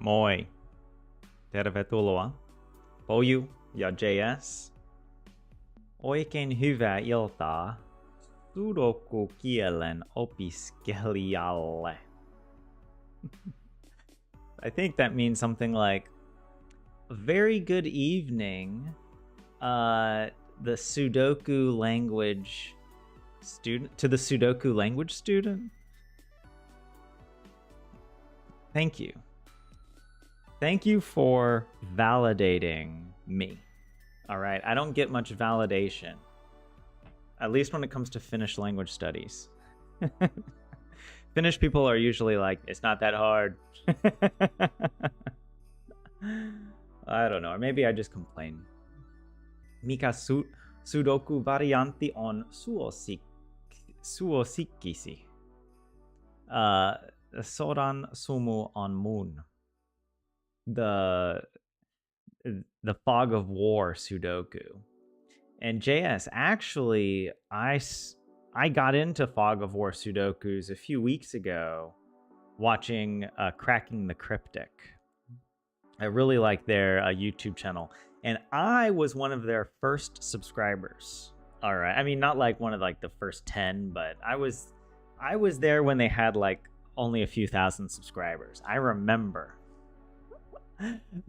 Moi. Tervetuloa. Poju ja JS. Oikein hyvää iltaa sudoku-kielen opiskelijalle. I think that means something like, very good evening, the Sudoku language student, to the Sudoku language student. Thank you. Thank you for validating me. All right, I don't get much validation, at least when it comes to Finnish language studies. Finnish people are usually like, it's not that hard. I don't know, or maybe I just complain. Mikä Sudoku variantti on suosikkisi? Sodan sumu on mun. The Fog of War Sudoku. And JS, actually, I got into Fog of War Sudokus a few weeks ago watching Cracking the Cryptic. I really like their YouTube channel. And I was one of their first subscribers. All right. I mean, not like one of like the first 10, but I was there when they had like only a few thousand subscribers. I remember.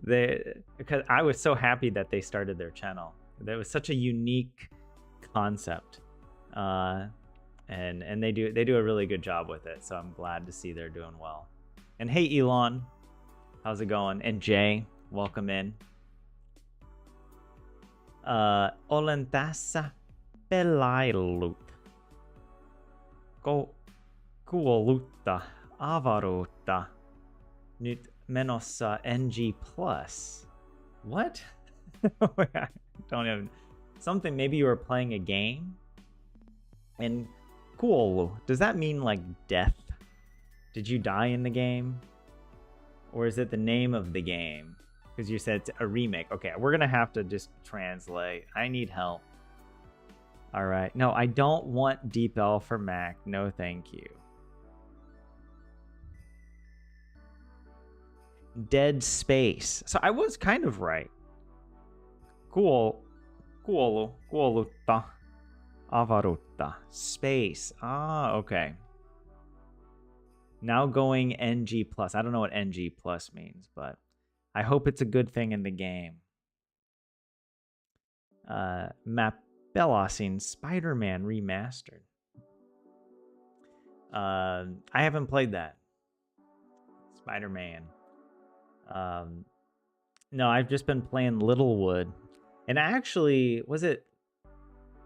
Because I was so happy that they started their channel. That was such a unique concept, and they do a really good job with it. So I'm glad to see they're doing well. And hey, Elon, how's it going? And Jay, welcome in. Olen tässä pelaillut kuollutta avaruutta nyt menossa NG+. What? I don't even... Something, maybe you were playing a game? And cool, does that mean like death? Did you die in the game? Or is it the name of the game? Because you said it's a remake. Okay, we're gonna have to just translate. I need help. All right. No, I don't want DeepL for Mac. No, thank you. Dead Space. So I was kind of right. Kuollutta avaruutta. Space. Ah, okay. Now going NG+. I don't know what NG+ means, but I hope it's a good thing in the game. Mä pelasin Spider-Man Remastered. I haven't played that. Spider-Man. No, I've just been playing Littlewood. And actually, was it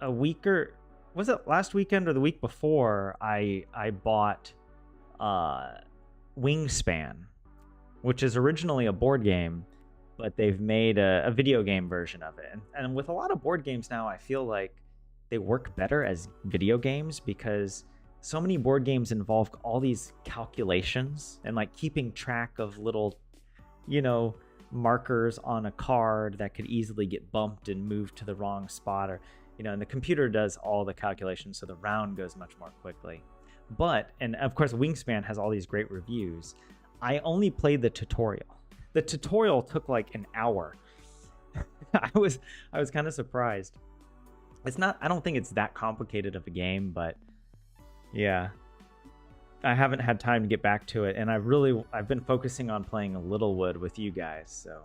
last weekend or the week before I bought Wingspan, which is originally a board game, but they've made a video game version of it. And with a lot of board games now, I feel like they work better as video games because so many board games involve all these calculations and like keeping track of little, markers on a card that could easily get bumped and moved to the wrong spot, or and the computer does all the calculations, so the round goes much more quickly. And of course Wingspan has all these great reviews. I only played the tutorial. The tutorial took like an hour. I was kind of surprised. I don't think it's that complicated of a game, but yeah, I haven't had time to get back to it, and I've been focusing on playing Littlewood with you guys, so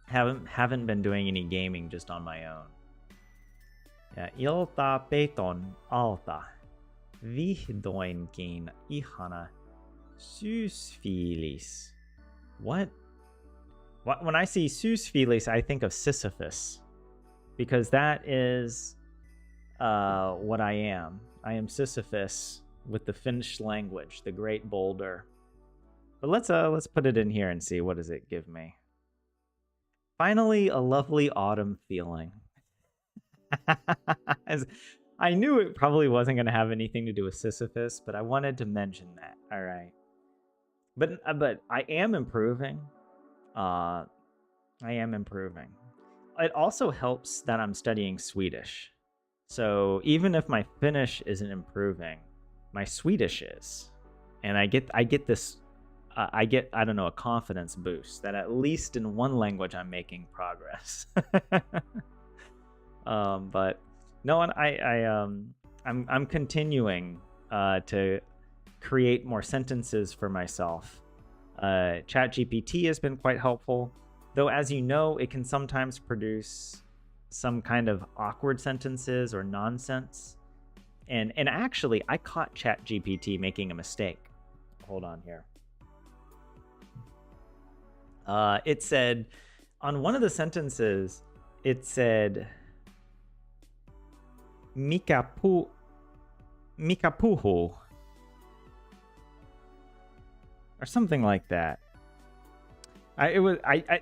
haven't been doing any gaming just on my own. Ja ilta peiton alta. Vihdoinkin ihana syysfiilis. What? When I see syysfiilis, I think of Sisyphus, because that is what I am. I am Sisyphus with the Finnish language, the great boulder. But let's put it in here and see, what does it give me. Finally, a lovely autumn feeling. As I knew it probably wasn't going to have anything to do with Sisyphus, but I wanted to mention that. All right. But I am improving. It also helps that I'm studying Swedish. So even if my Finnish isn't improving, my Swedish is. And I get this I get, I don't know, a confidence boost that at least in one language I'm making progress. But no, I'm continuing to create more sentences for myself. ChatGPT has been quite helpful, though, as you know, it can sometimes produce some kind of awkward sentences or nonsense. And actually, I caught ChatGPT making a mistake. Hold on here. It said, on one of the sentences, it said, Mikapuhu. Or something like that.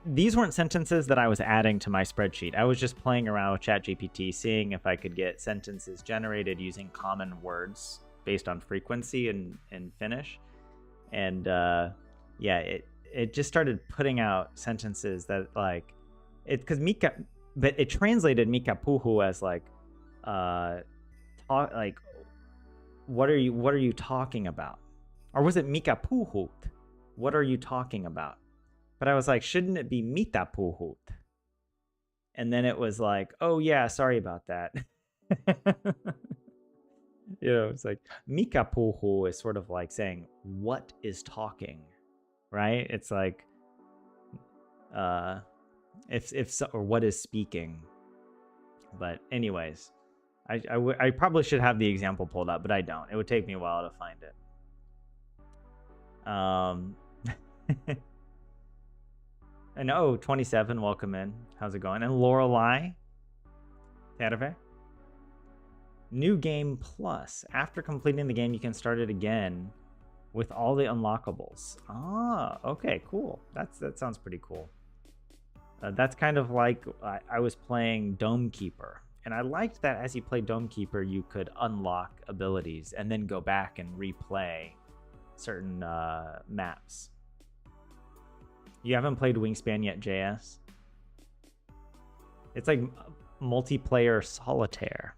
These weren't sentences that I was adding to my spreadsheet. I was just playing around with ChatGPT, seeing if I could get sentences generated using common words based on frequency in Finnish. And yeah, it just started putting out sentences that like it, because Mika, but it translated Mikapuhu as like like what are you talking about? Or was it Mikapuhut? What are you talking about? But I was like, shouldn't it be Mitapuhut? And then it was like, oh yeah, sorry about that. You know, it's like Mikapuhu is sort of like saying what is talking, right? It's like if so, or what is speaking. But anyways, I probably should have the example pulled up, but I don't. It would take me a while to find it. And 27, welcome in. How's it going? And Lorelei, Terve. New game plus. After completing the game, you can start it again with all the unlockables. Ah, okay, cool. That sounds pretty cool. That's kind of like I was playing Dome Keeper, and I liked that as you play Dome Keeper, you could unlock abilities and then go back and replay certain maps. You haven't played Wingspan yet, JS? It's like multiplayer solitaire.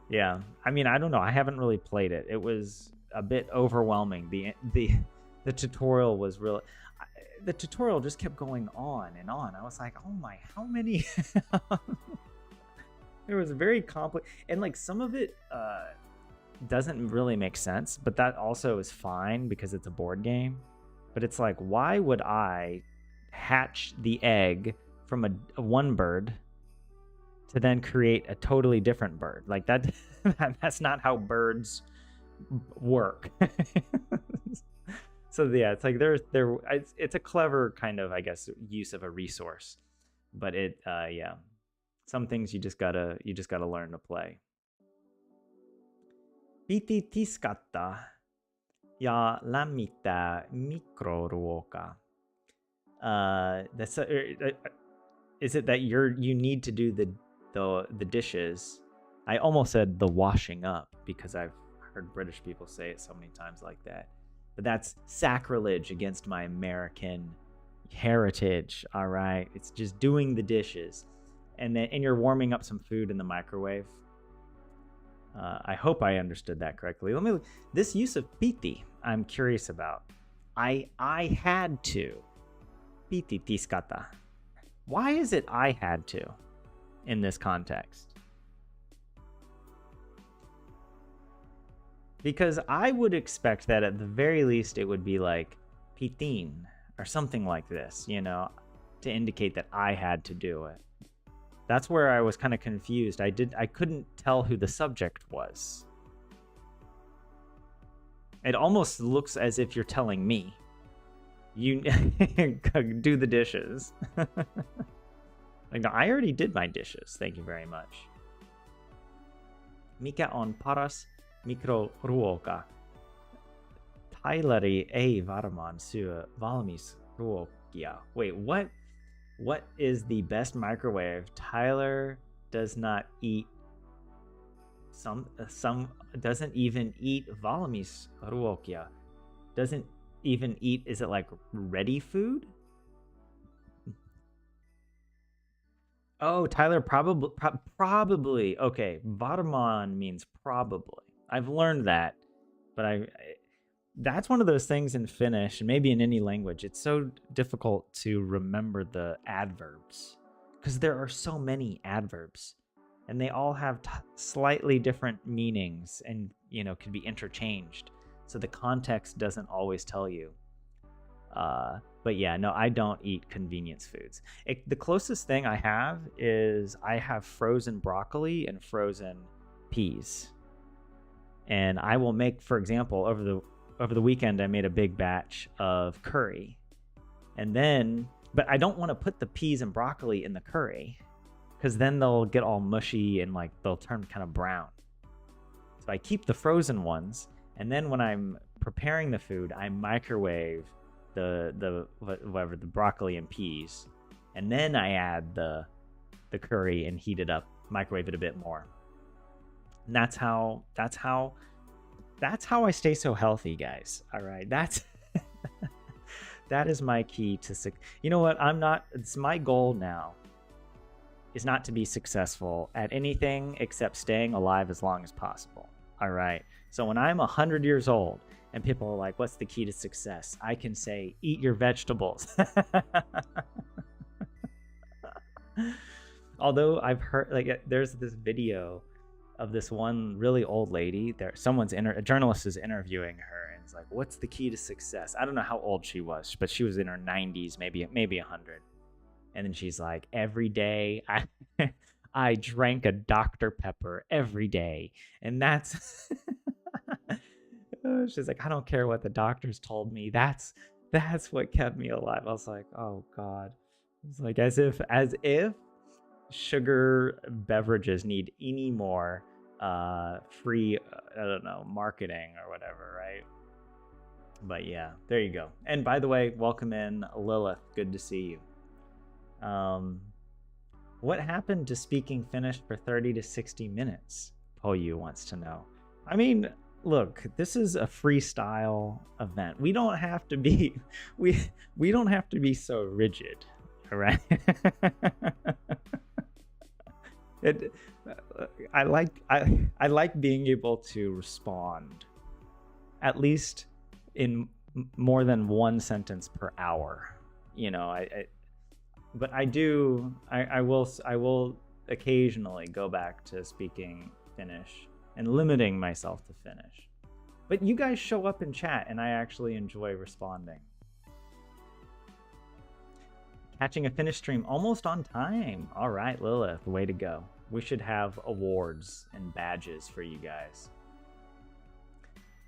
Yeah, I mean, I don't know. I haven't really played it. It was a bit overwhelming. The tutorial was really... The tutorial just kept going on and on. I was like, oh my, how many... It was very complex. And like some of it doesn't really make sense, but that also is fine because it's a board game. But it's like, why would I hatch the egg from a one bird to then create a totally different bird? Like that that's not how birds work. So yeah, it's like it's a clever kind of, I guess, use of a resource. But it yeah. Some things you just gotta learn to play. Pititiskatta ja lämmittää mikroruoka. That's is it that you need to do the dishes? I almost said the washing up because I've heard British people say it so many times like that. But that's sacrilege against my American heritage. All right, it's just doing the dishes, and you're warming up some food in the microwave. I hope I understood that correctly. Let me look. This use of piti, I'm curious about. I had to. Piti tiskata. Why is it I had to in this context? Because I would expect that at the very least it would be like pitin or something like this, you know, to indicate that I had to do it. That's where I was kind of confused. I couldn't tell who the subject was. It almost looks as if you're telling me. You do the dishes. Like, no, I already did my dishes. Thank you very much. Mikä on paras mikroruoka? Tyleri ei varmaan syö valmisruokia. Wait, what? What is the best microwave? Tyler does not eat doesn't even eat valmisruokia. Doesn't even eat, is it like ready food? Oh, Tyler probably. Okay, varmaan means probably. I've learned that, but that's one of those things in Finnish, and maybe in any language, it's so difficult to remember the adverbs because there are so many adverbs and they all have slightly different meanings and, can be interchanged. So the context doesn't always tell you. But yeah, no, I don't eat convenience foods. The closest thing I have is I have frozen broccoli and frozen peas. And I will make, for example, over the weekend, I made a big batch of curry. And then, but I don't want to put the peas and broccoli in the curry because then they'll get all mushy and like they'll turn kind of brown. So I keep the frozen ones. And then when I'm preparing the food, I microwave the broccoli and peas. And then I add the curry and heat it up, microwave it a bit more. And that's how I stay so healthy, guys. All right. That is my key to you know what? It's my goal now is not to be successful at anything except staying alive as long as possible. All right. So when I'm 100 years old and people are like, what's the key to success? I can say, eat your vegetables. Although I've heard, like, there's this video of this one really old lady. A journalist is interviewing her, and it's like, "What's the key to success?" I don't know how old she was, but she was in her 90s, maybe 100. And then she's like, "Every day, I drank a Dr. Pepper every day," and that's she's like, "I don't care what the doctors told me. That's what kept me alive." I was like, "Oh God!" It's like as if sugar beverages need any more free marketing or whatever, right? But yeah, there you go. And by the way, welcome in Lilith, good to see you. What happened to speaking Finnish for 30 to 60 minutes? Poyu wants to know. I mean, look, this is a freestyle event. We don't have to be we don't have to be so rigid, all right? I like being able to respond at least in more than one sentence per hour. But I will occasionally go back to speaking Finnish and limiting myself to Finnish. But you guys show up in chat and I actually enjoy responding. Catching a Finnish stream almost on time. All right, Lilith, way to go. We should have awards and badges for you guys.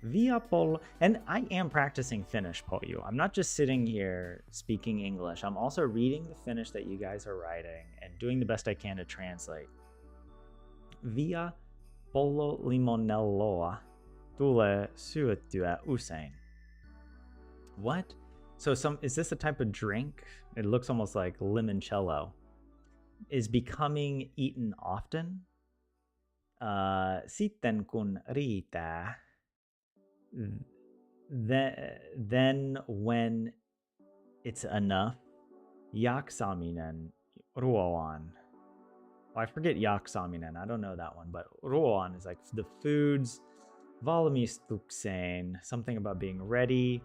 And I am practicing Finnish, Poyu. I'm not just sitting here speaking English. I'm also reading the Finnish that you guys are writing and doing the best I can to translate. Via pollo limonelloa tulee syötyä usein. What? So is this a type of drink? It looks almost like limoncello. Is becoming eaten often? Sitten kun riittää. Then when it's enough. Jaksaminen ruoan. I forget jaksaminen. I don't know that one, but ruoan is like the foods. Valmistukseen. Something about being ready.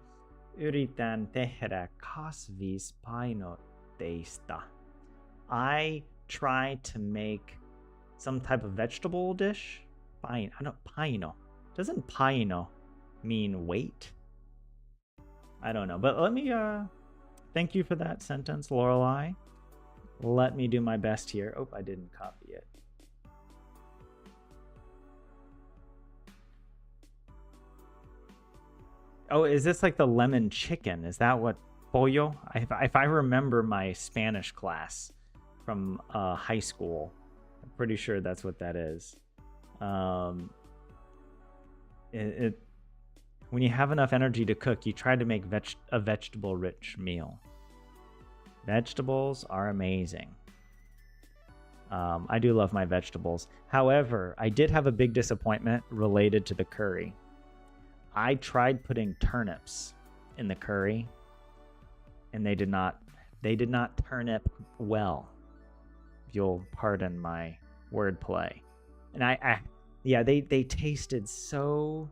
Yritän tehdä kasvispainotteista. I try to make some type of vegetable dish. Paino. Doesn't paino mean weight? I don't know. But let me thank you for that sentence, Lorelei. Let me do my best here. Oh, I didn't copy it. Oh, is this like the lemon chicken? Is that what pollo? If I remember my Spanish class from high school, I'm pretty sure that's what that is. When you have enough energy to cook, you try to make a vegetable-rich meal. Vegetables are amazing. I do love my vegetables. However, I did have a big disappointment related to the curry. I tried putting turnips in the curry, and they did not turnip well. If you'll pardon my wordplay. And they tasted so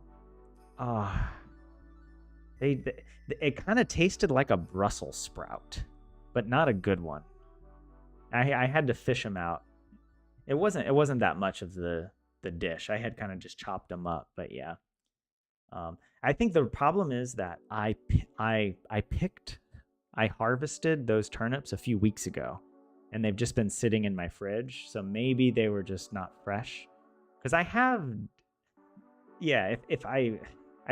It kind of tasted like a Brussels sprout, but not a good one. I had to fish them out. It wasn't that much of the dish. I had kind of just chopped them up, but yeah. I think the problem is that I harvested those turnips a few weeks ago, and they've just been sitting in my fridge. So maybe they were just not fresh. Because I have, yeah. If I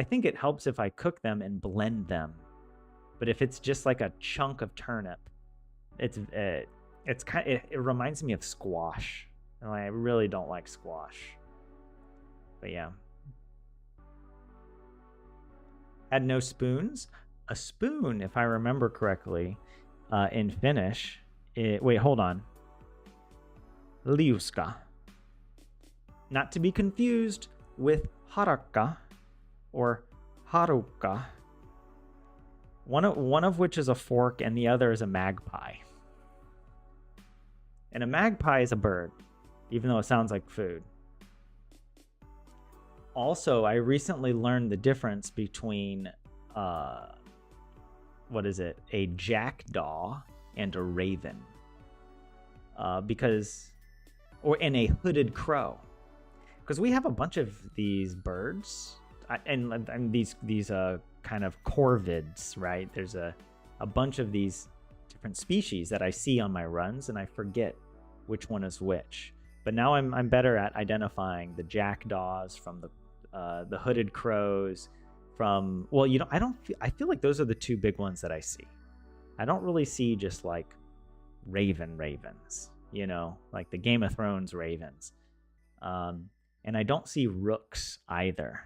think it helps if I cook them and blend them. But if it's just like a chunk of turnip, it reminds me of squash, and I really don't like squash. But yeah. Had no spoons. A spoon, if I remember correctly, in Finnish. Wait, hold on. Liuska. Not to be confused with harakka or harukka. One of which is a fork and the other is a magpie. And a magpie is a bird, even though it sounds like food. Also, I recently learned the difference between, what is it? A jackdaw and a raven. And a hooded crow. Because we have a bunch of these birds, and these kind of corvids, right? There's a bunch of these different species that I see on my runs, and I forget which one is which. But now I'm better at identifying the jackdaws from the hooded crows, from, well, I feel like those are the two big ones that I see. I don't really see just like ravens, like the Game of Thrones ravens. And I don't see rooks either.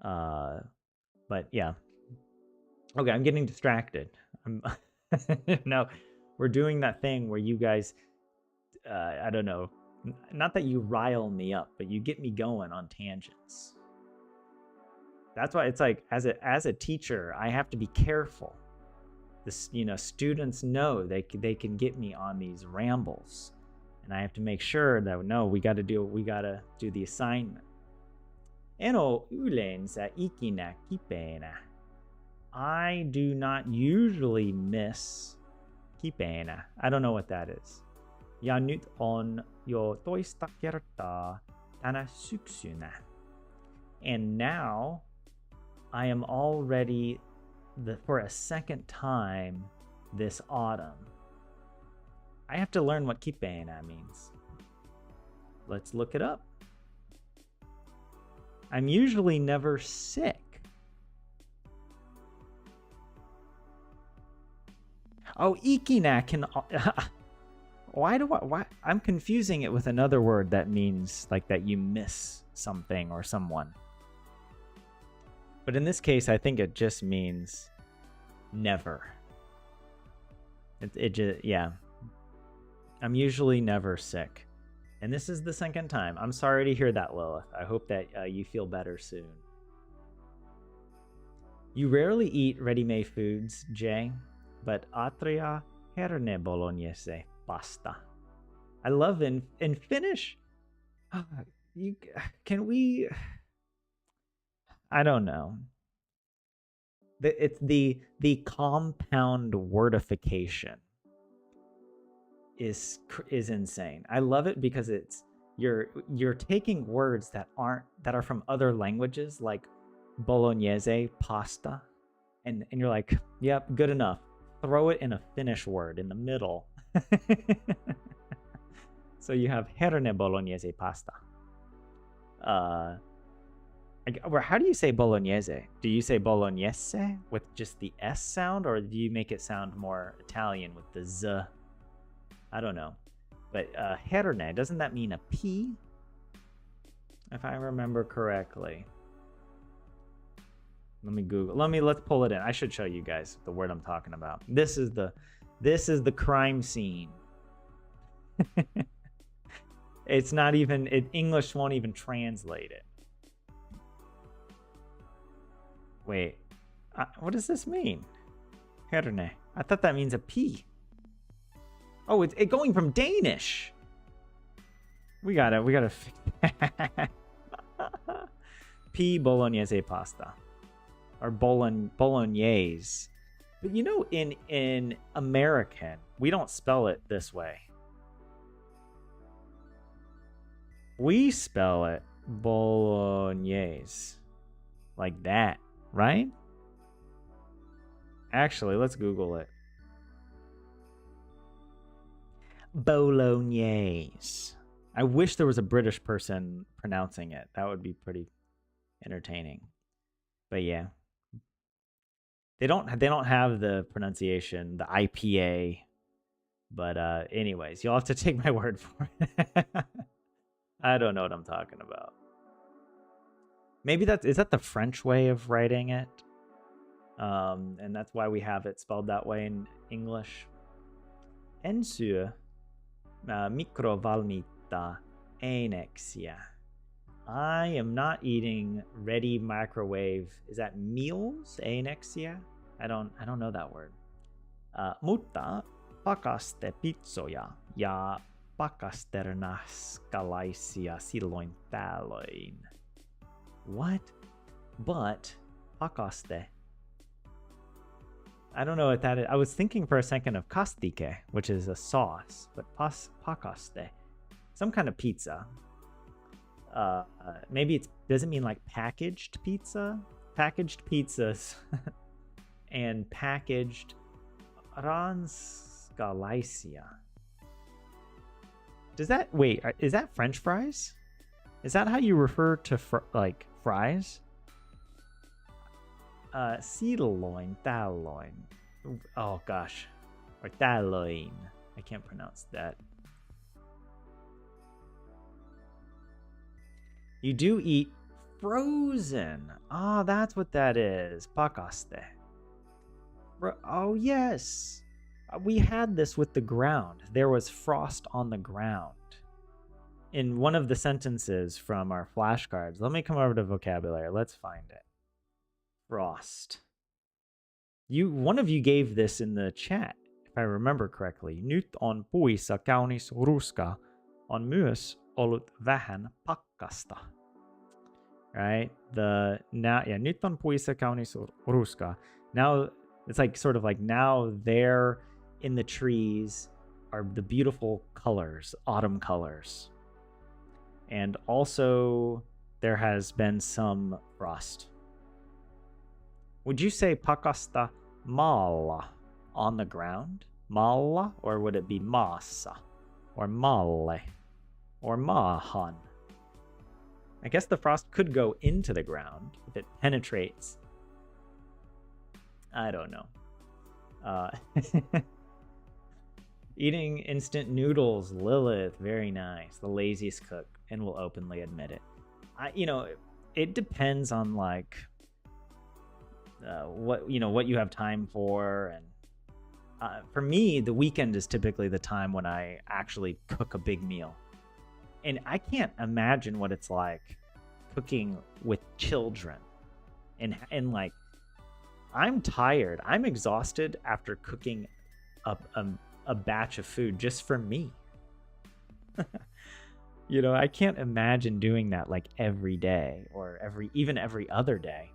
But yeah. Okay, I'm getting distracted. No, we're doing that thing where you guys, I don't know, not that you rile me up, but you get me going on tangents. That's why it's like, as a teacher, I have to be careful. Students know they can get me on these rambles, and I have to make sure that no, we got to do the assignment. Eno ulen sa ikina kipena. I do not usually miss kipena. I don't know what that is. Ja nyt on jo toista kertaa tänä syksynä. And now I am already for a second time this autumn. I have to learn what kipena means. Let's look it up. I'm usually never sick. Oh, ikina can... Why? I'm confusing it with another word that means like that you miss something or someone. But in this case, I think it just means never. It just, yeah. I'm usually never sick. And this is the second time. I'm sorry to hear that, Lilith. I hope that you feel better soon. You rarely eat ready-made foods, Jay, but atria herne bolognese pasta. I love in Finnish. Can we... I don't know. It's the compound wordification is insane. I love it because it's you're taking words that are from other languages, like bolognese pasta, and you're like, yep, good enough. Throw it in a Finnish word in the middle. So you have herne bolognese pasta. How do you say bolognese? Do you say bolognese with just the S sound, or do you make it sound more Italian with the Z? I don't know. But herne, doesn't that mean a P? If I remember correctly. Let me Google. Let's pull it in. I should show you guys the word I'm talking about. This is the crime scene. It's not even, English won't even translate it. Wait, what does this mean? Herne. I thought that means a P. Oh, it's going from Danish. We gotta fix P bolognese pasta. or bolognese. But you know, in American, we don't spell it this way. We spell it bolognese. Like that, right? Actually, let's Google it. Bolognese. I wish there was a British person pronouncing it. That would be pretty entertaining. But yeah. They don't have the pronunciation, the IPA. But anyways, you'll have to take my word for it. I don't know what I'm talking about. Maybe is that the French way of writing it? And that's why we have it spelled that way in English. Ensu mikrovalmita anexia. I am not eating ready microwave. Is that meals? Anexia? I don't know that word. Mutta pakaste pizzoja ja pakasternaskalaisia silloin tällöin. What? But pakaste. I don't know what that is. I was thinking for a second of kastike, which is a sauce, but pakaste, some kind of pizza. Maybe does it mean like packaged pizza? Packaged pizzas and packaged ranskalaisia. Is that French fries? Is that how you refer to like fries? Sirloin, thalloin. Oh gosh, or thalloin. I can't pronounce that. You do eat frozen. Ah, oh, that's what that is. Pakaste. Oh yes, we had this with the ground. There was frost on the ground. In one of the sentences from our flashcards. Let me come over to vocabulary. Let's find it. Frost. One of you gave this in the chat, if I remember correctly. Nyt on puissa kaunis ruska, on myös ollut vähän pakkasta. Right? Nyt on puissa kaunis ruska. Now it's like sort of like now there in the trees are the beautiful colors, autumn colors. And also there has been some frost. Would you say pakasta maalla, on the ground? Maalla, or would it be maassa? Or maalle? Or maahan? I guess the frost could go into the ground if it penetrates. I don't know. Eating instant noodles, Lilith, very nice. The laziest cook, and will openly admit it. It depends on like what you have time for, and for me, the weekend is typically the time when I actually cook a big meal, and I can't imagine what it's like cooking with children, and like I'm tired, I'm exhausted after cooking a batch of food just for me. I can't imagine doing that like every day or even every other day.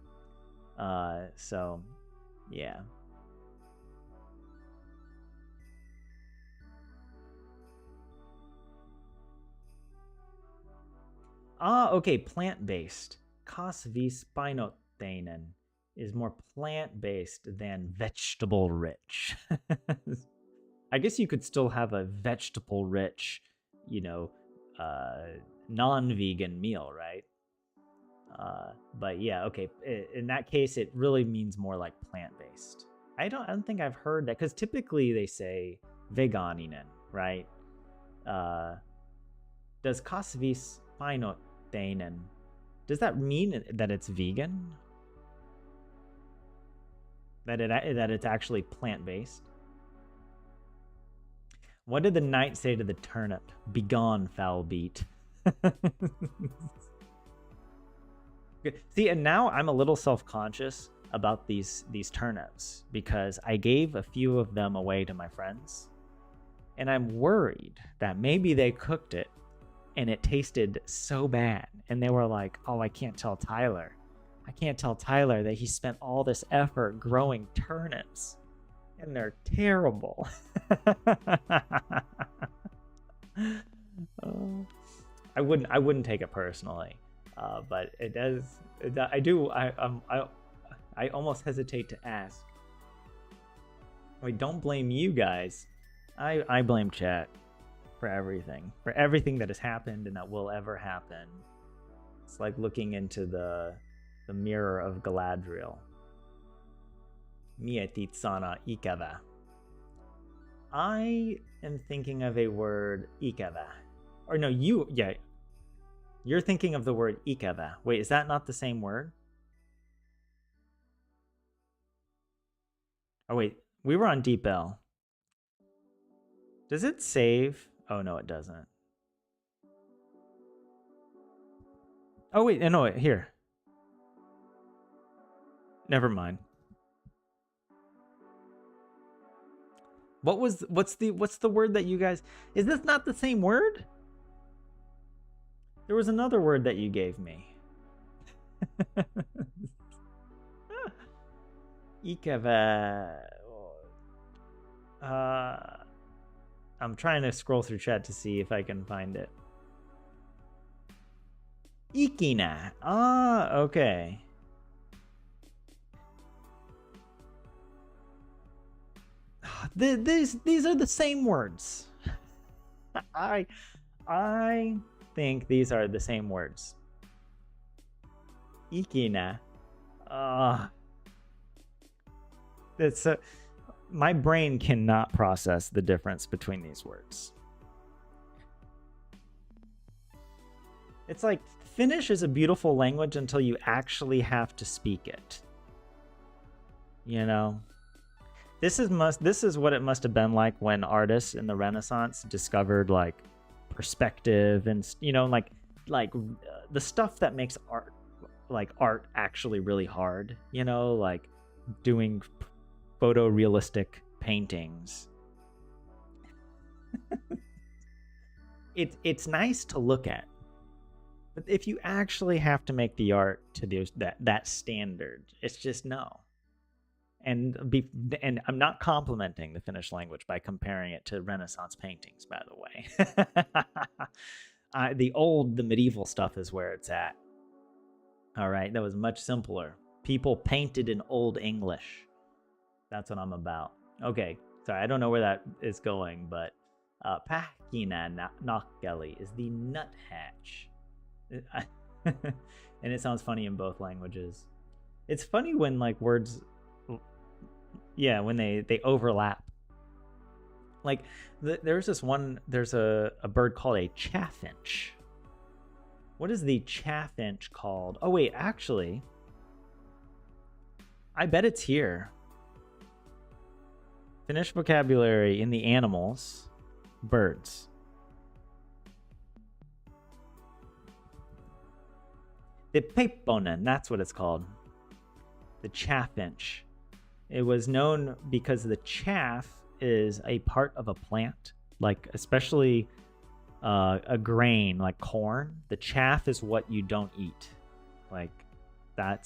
So yeah. Okay, plant-based. Kasvispainotteinen is more plant-based than vegetable-rich. I guess you could still have a vegetable-rich, non-vegan meal, right? But yeah, okay. In that case, it really means more like plant-based. I don't think I've heard that, because typically they say veganinen, right? Does kasvispainotteinen, does that mean that it's vegan? That it's actually plant-based? What did the knight say to the turnip? Begone, foul beat. See, and now I'm a little self-conscious about these turnips because I gave a few of them away to my friends, and I'm worried that maybe they cooked it and it tasted so bad, and they were like, "Oh, I can't tell Tyler I can't tell Tyler that he spent all this effort growing turnips, and they're terrible. I wouldn't take it personally, but it does. I almost hesitate to ask. Wait, don't blame you guys. I blame chat for everything that has happened and that will ever happen. It's like looking into the mirror of Galadriel. Mietitsana ikava. I am thinking of a word ikava. Or no, you're thinking of the word ikava. Wait, is that not the same word? Oh wait, we were on Deep L. Does it save? Oh no, it doesn't. Oh wait, no, wait, here. Never mind. What's the word that you guys? Is this not the same word? There was another word that you gave me. Ikava. I'm trying to scroll through chat to see if I can find it. Ikina. Ah, okay. These are the same words. I think these are the same words. Ikina. It's my brain cannot process the difference between these words. It's like Finnish is a beautiful language until you actually have to speak it. You know? This is what it must have been like when artists in the Renaissance discovered like perspective and, you know, like the stuff that makes art actually really hard, you know, like doing photorealistic paintings. It's nice to look at, but if you actually have to make the art to that standard, it's just no. And I'm not complimenting the Finnish language by comparing it to Renaissance paintings, by the way. The medieval stuff is where it's at. All right, that was much simpler. People painted in Old English. That's what I'm about. Okay, sorry, I don't know where that is going, but Pähkinä nokkeli is the nuthatch. And it sounds funny in both languages. It's funny when like words... Yeah, when they overlap. Like there's a bird called a chaffinch. What is the chaffinch called? Oh wait, actually, I bet it's here. Finnish vocabulary in the animals, birds. The peipponen, that's what it's called. The chaffinch. It was known because the chaff is a part of a plant, like especially a grain like corn. The chaff is what you don't eat. Like and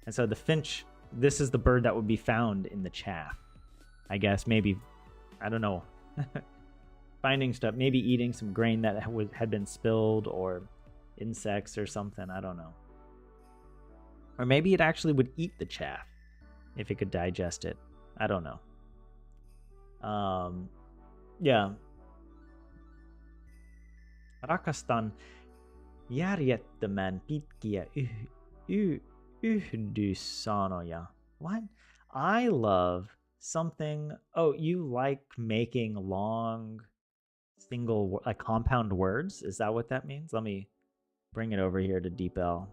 so the finch, this is the bird that would be found in the chaff. I guess maybe, I don't know, finding stuff, maybe eating some grain that had been spilled or insects or something. I don't know. Or maybe it actually would eat the chaff if it could digest it. I don't know. Yeah. Rakastan järjettömän pitkiä yhdyssanoja. What? I love something. Oh, you like making long compound words? Is that what that means? Let me bring it over here to Deep L.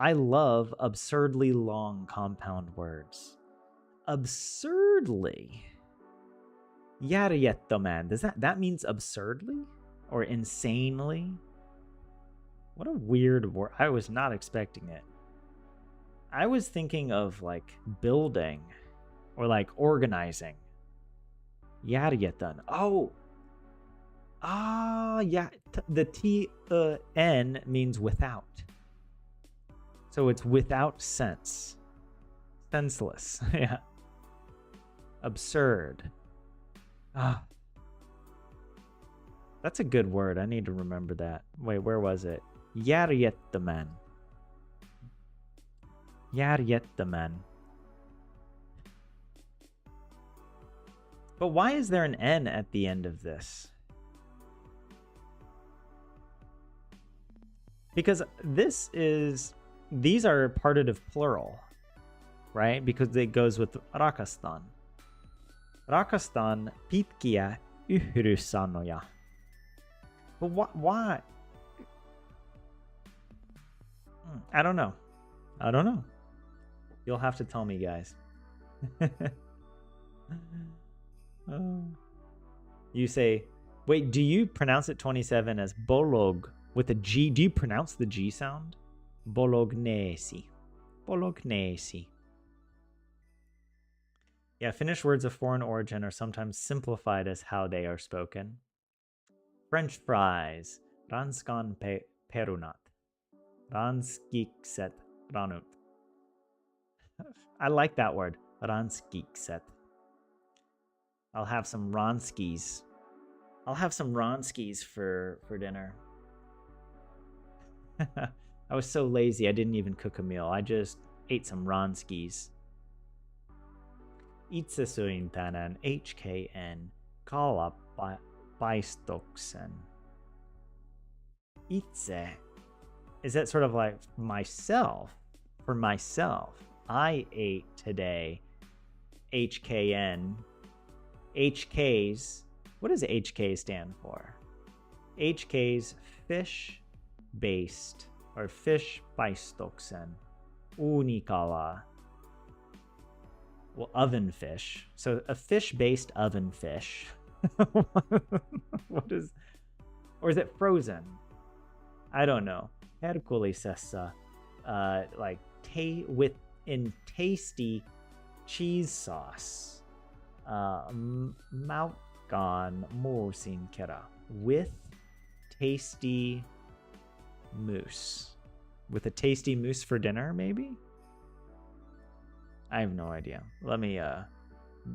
I love absurdly long compound words. Absurdly. Järjettömän. That means absurdly or insanely? What a weird word. I was not expecting it. I was thinking of like building or like organizing. Järjetön. Oh. Yeah. The T-N means without. So it's without sense. Senseless. Yeah. Absurd. Ah. That's a good word. I need to remember that. Wait, where was it? Järjettömän. Järjettömän. But why is there an N at the end of this? Because these are partitive plural, right? Because it goes with rakastan. Rakastan pitkiä yhdyssanoja. But why? I don't know. You'll have to tell me, guys. You say, wait, do you pronounce it 27 as bolog with a G? Do you pronounce the G sound? Bolognesi. Bolognesi. Yeah, Finnish words of foreign origin are sometimes simplified as how they are spoken. French fries. Ranskan perunat. Ranskikset ranut. I like that word. Ranskikset. I'll have some Ronskis. I'll have some Ronskis for dinner. I was so lazy, I didn't even cook a meal. I just ate some Ronskis. Itsesuin tänään HKN kalapaistoksen. Itse. Is that sort of like myself? For myself. I ate today HKN. HK's. What does HK stand for? HK's fish-based or fish-paistoksen. Unikala. Well, oven fish. So a fish-based oven fish. What is... Or is it frozen? I don't know. Herkulisessa. Like, in tasty cheese sauce. Maukkaan muusin kera. With tasty moose. With a tasty moose for dinner, maybe? I have no idea. Let me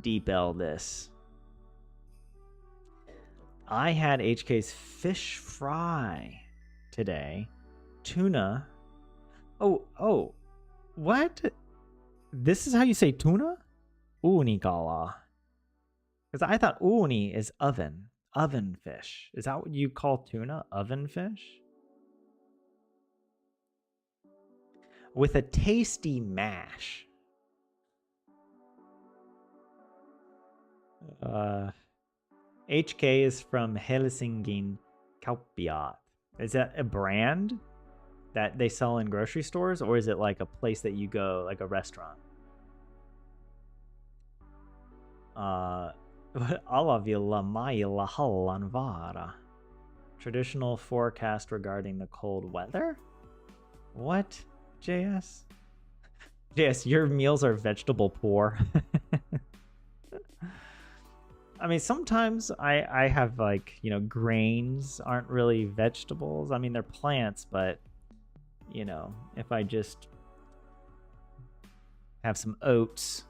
deep L this. I had HK's fish fry today. Tuna. Oh. What? This is how you say tuna? Unikala. Because I thought uni is oven. Oven fish. Is that what you call tuna? Oven fish? With a tasty mash. HK is from Helsingin Kauppiaat. Is that a brand that they sell in grocery stores, or is it like a place that you go, like a restaurant? Alavilla mailla hallan vaara. Traditional forecast regarding the cold weather? What, JS? JS, your meals are vegetable poor. I mean, sometimes I have, like, you know, grains aren't really vegetables. I mean, they're plants, but, you know, if I just have some oats.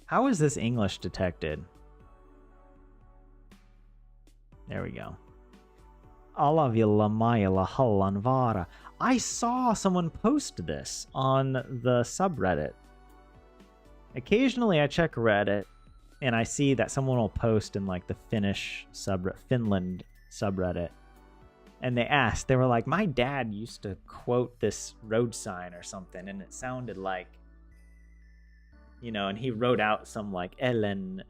How is this English detected? There we go. Alavilla mailla hallan vaara. I saw someone post this on the subreddit. Occasionally I check Reddit and I see that someone will post in like the Finnish Finland subreddit. And they were like, my dad used to quote this road sign or something, and it sounded like, you know, and he wrote out some like Ellen.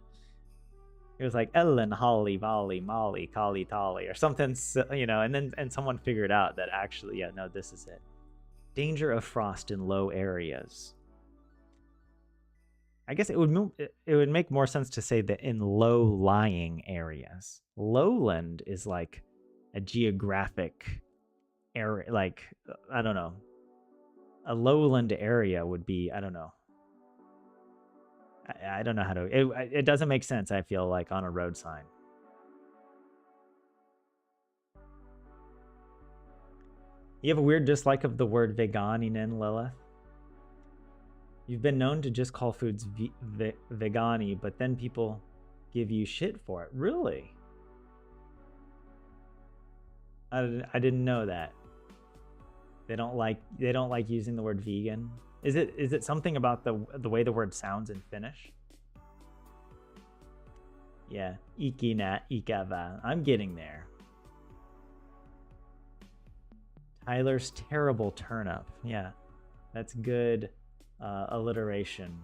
It was like Ellen, Holly, Volley, Molly, Kali, Tali, or something, you know, and someone figured out that actually, yeah, no, this is it. Danger of frost in low areas. I guess it would make more sense to say that in low-lying areas. Lowland is like a geographic area, like, I don't know. A lowland area would be, I don't know. I don't know how to... It doesn't make sense, I feel like, on a road sign. You have a weird dislike of the word veganinen, Lilith. You've been known to just call foods vegani, but then people give you shit for it. Really? I didn't know that. They don't like using the word vegan. Is it something about the way the word sounds in Finnish? Yeah, ikina, ikava. I'm getting there. Tyler's terrible turnip. Yeah, that's good alliteration.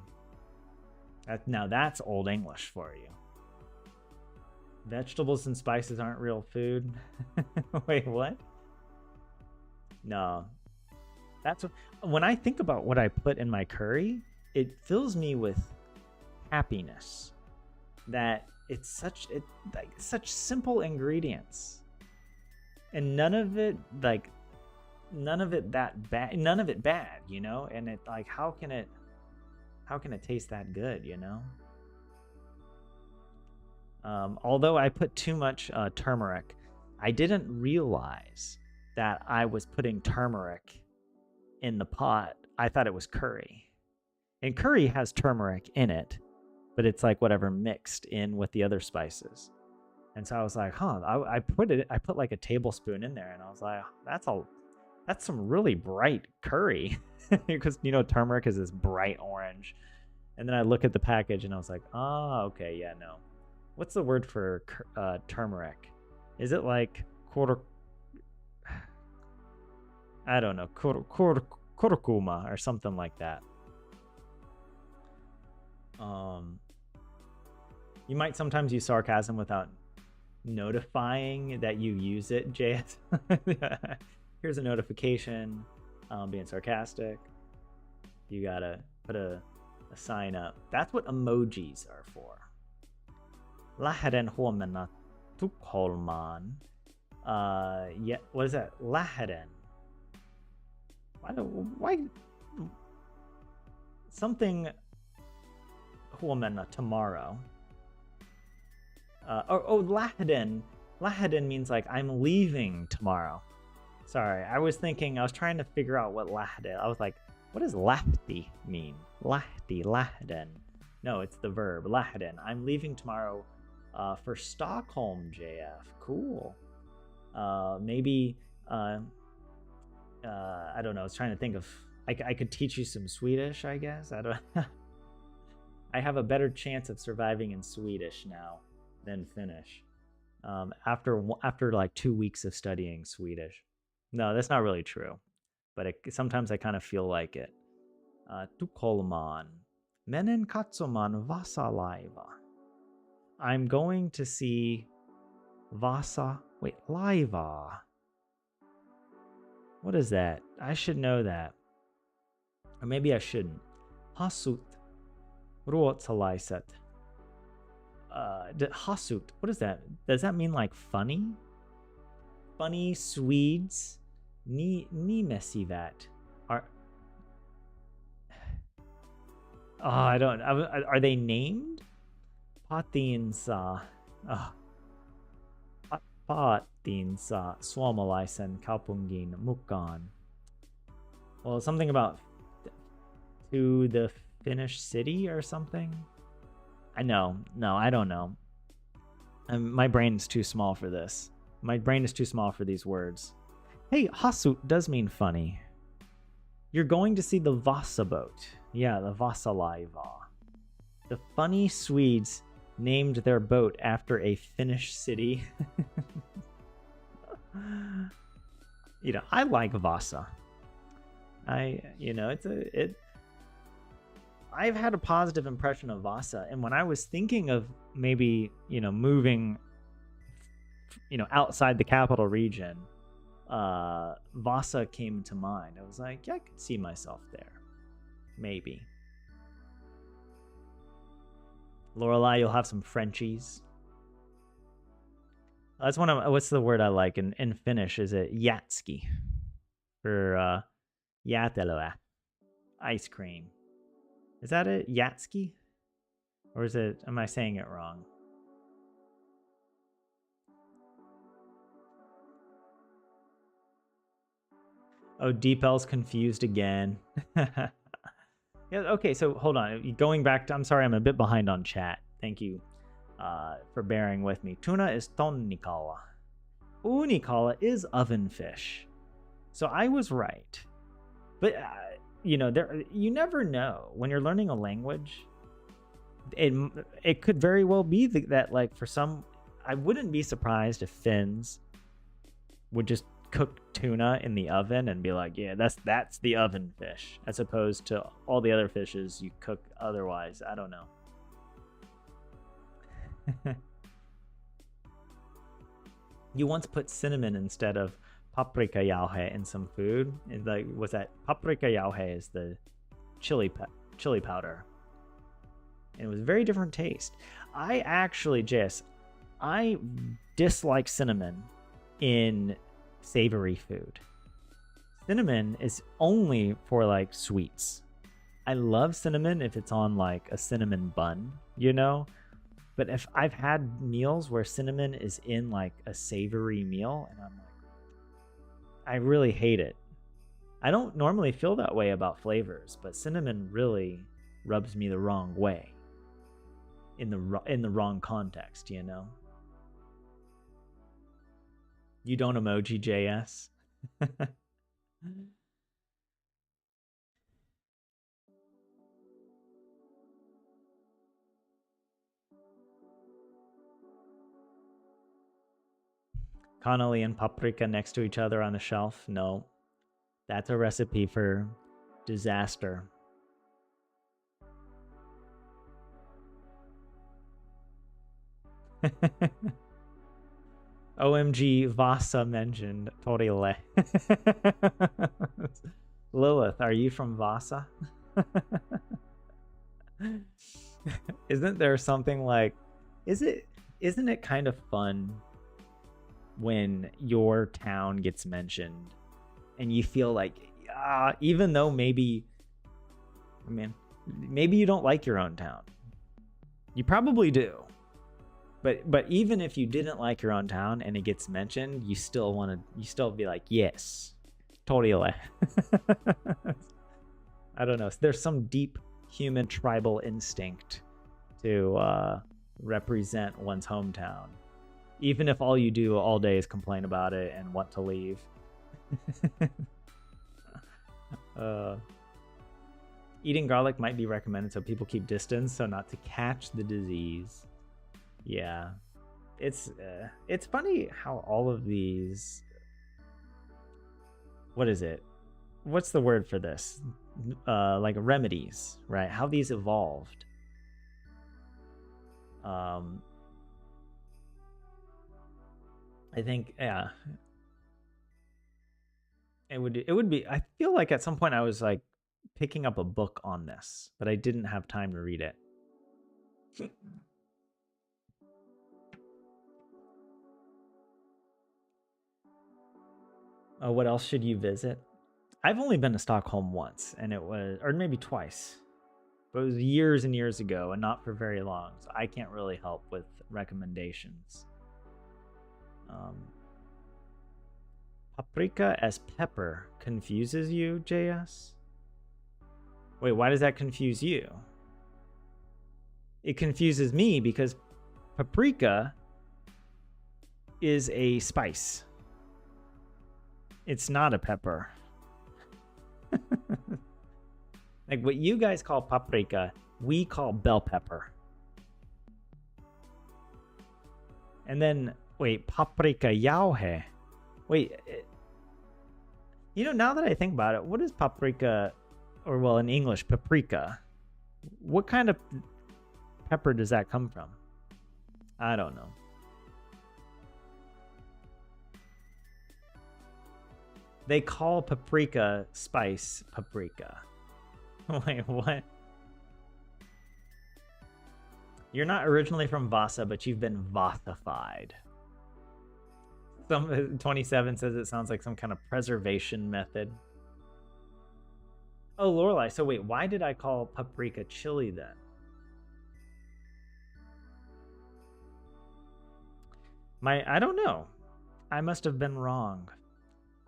Now that's Old English for you. Vegetables and spices aren't real food. Wait, what? No. That's what, when I think about what I put in my curry, it fills me with happiness. That it's such simple ingredients. And none of it bad, you know? And it like how can it taste that good, you know? Although I put too much turmeric, I didn't realize that I was putting turmeric in the pot. I thought it was curry. And curry has turmeric in it, but it's like whatever mixed in with the other spices. And so I was like, huh, I put like a tablespoon in there, and I was like, that's some really bright curry. Because, you know, turmeric is this bright orange. And then I look at the package and I was like, oh, okay, yeah, no. What's the word for turmeric? Is it like I don't know, kurkuma or something like that? You might sometimes use sarcasm without notifying that you use it, JS. Here's a notification. Being sarcastic. You gotta put a sign up. That's what emojis are for. Lähden huomenna Tukholmaan. Yeah, what is that? Lähden. Why? Something huomenna, tomorrow. Lähden. Lähden means like I'm leaving tomorrow. Sorry, I was trying to figure out what Lähden. I was like, what does Lahti mean? Lahti, Lähden. No, it's the verb, Lähden. I'm leaving tomorrow for Stockholm, JF. Cool. Maybe, I don't know. I was trying to think of, I could teach you some Swedish, I guess. I don't. I have a better chance of surviving in Swedish now than Finnish. After like 2 weeks of studying Swedish. No, that's not really true, but sometimes I kind of feel like it. Tukholmaan. Menen katsomaan Vasalaiva. I'm going to see Laiva. What is that? I should know that. Or maybe I shouldn't. Hasut. Ruotsalaiset. Hasut. What is that? Does that mean like funny? Funny Swedes? Nimesivat. I don't. Are they named? Patinsa. Patinsa. Suomalaisen kaupungin mukaan. Well, something about to the Finnish city or something. No, I don't know. My brain's too small for this. My brain is too small for these words. Hey, hasut does mean funny. You're going to see the Vasa boat. Yeah, the Vasalaiva. The funny Swedes named their boat after a Finnish city. You know, I like Vasa. I've had a positive impression of Vasa, and when I was thinking of maybe, moving, outside the capital region, Vasa came to mind. I was like, yeah, I could see myself there. Maybe. Lorelai, you'll have some Frenchies. That's what's the word I like in Finnish? Is it jatski? For jäätelöä, ice cream. Is that it? Yatski? Or am I saying it wrong? Oh, Deepel's confused again. Yeah, okay, so hold on. Going back to, I'm sorry, I'm a bit behind on chat. Thank you for bearing with me. Tuna is tonnikala. Unikala is oven fish. So I was right. But, you never know. When you're learning a language, it could very well be that, like, for some, I wouldn't be surprised if Finns would just cook tuna in the oven and be like, yeah, that's the oven fish, as opposed to all the other fishes you cook otherwise. I don't know. You once put cinnamon instead of paprika jauhe in some food. And like, was that paprika jauhe is the chili powder. And it was a very different taste. I actually, Jess, I dislike cinnamon in savory food. Cinnamon is only for like sweets. I love cinnamon if it's on like a cinnamon bun, But if I've had meals where cinnamon is in like a savory meal, and I'm like, I really hate it. I don't normally feel that way about flavors, but cinnamon really rubs me the wrong way. In the wrong context, You don't emoji JS? Connolly and paprika next to each other on the shelf? No. That's a recipe for disaster. OMG, Vasa mentioned Torile. Lilith, are you from Vasa? Isn't there something like, isn't it kind of fun when your town gets mentioned and you feel like, even though maybe you don't like your own town, you probably do, but even if you didn't like your own town and it gets mentioned, you still be like, yes, Torile. I don't know. There's some deep human tribal instinct to represent one's hometown, even if all you do all day is complain about it and want to leave. Eating garlic might be recommended so people keep distance, so not to catch the disease. Yeah, it's funny how all of these, what is it? What's the word for this? Like remedies, right? How these evolved. I think, yeah, it would be, I feel like at some point I was like picking up a book on this, but I didn't have time to read it. Oh, what else should you visit? I've only been to Stockholm once, and it was, or maybe twice, but it was years and years ago and not for very long, so I can't really help with recommendations. Paprika as pepper confuses you, JS? Wait, why does that confuse you? It confuses me because paprika is a spice. It's not a pepper. Like what you guys call paprika, we call bell pepper. And then, wait, paprika jauhe. Wait, now that I think about it, what is paprika, or well, in English, paprika? What kind of pepper does that come from? I don't know. They call paprika spice paprika. Wait, what? You're not originally from Vasa, but you've been Vasified. Some 27 says it sounds like some kind of preservation method. Oh, Lorelai. So wait, why did I call paprika chili then? I don't know. I must have been wrong.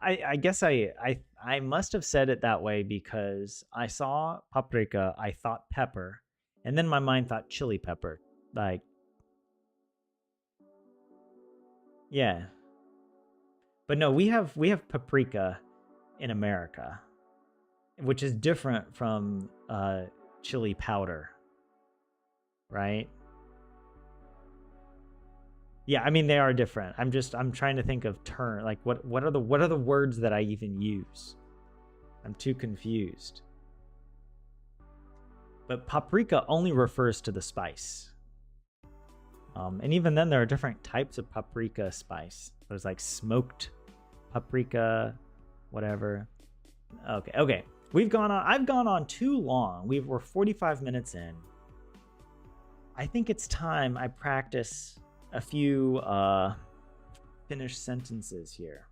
I guess I must have said it that way because I saw paprika, I thought pepper, and then my mind thought chili pepper. Like, yeah. But no, we have paprika in America, which is different from chili powder, right? Yeah, I mean they are different. I'm trying to think of like what are the words that I even use? I'm too confused. But paprika only refers to the spice. And even then there are different types of paprika spice. There's like smoked paprika, whatever. Okay. I've gone on too long. We're 45 minutes in. I think it's time I practice a few Finnish sentences here.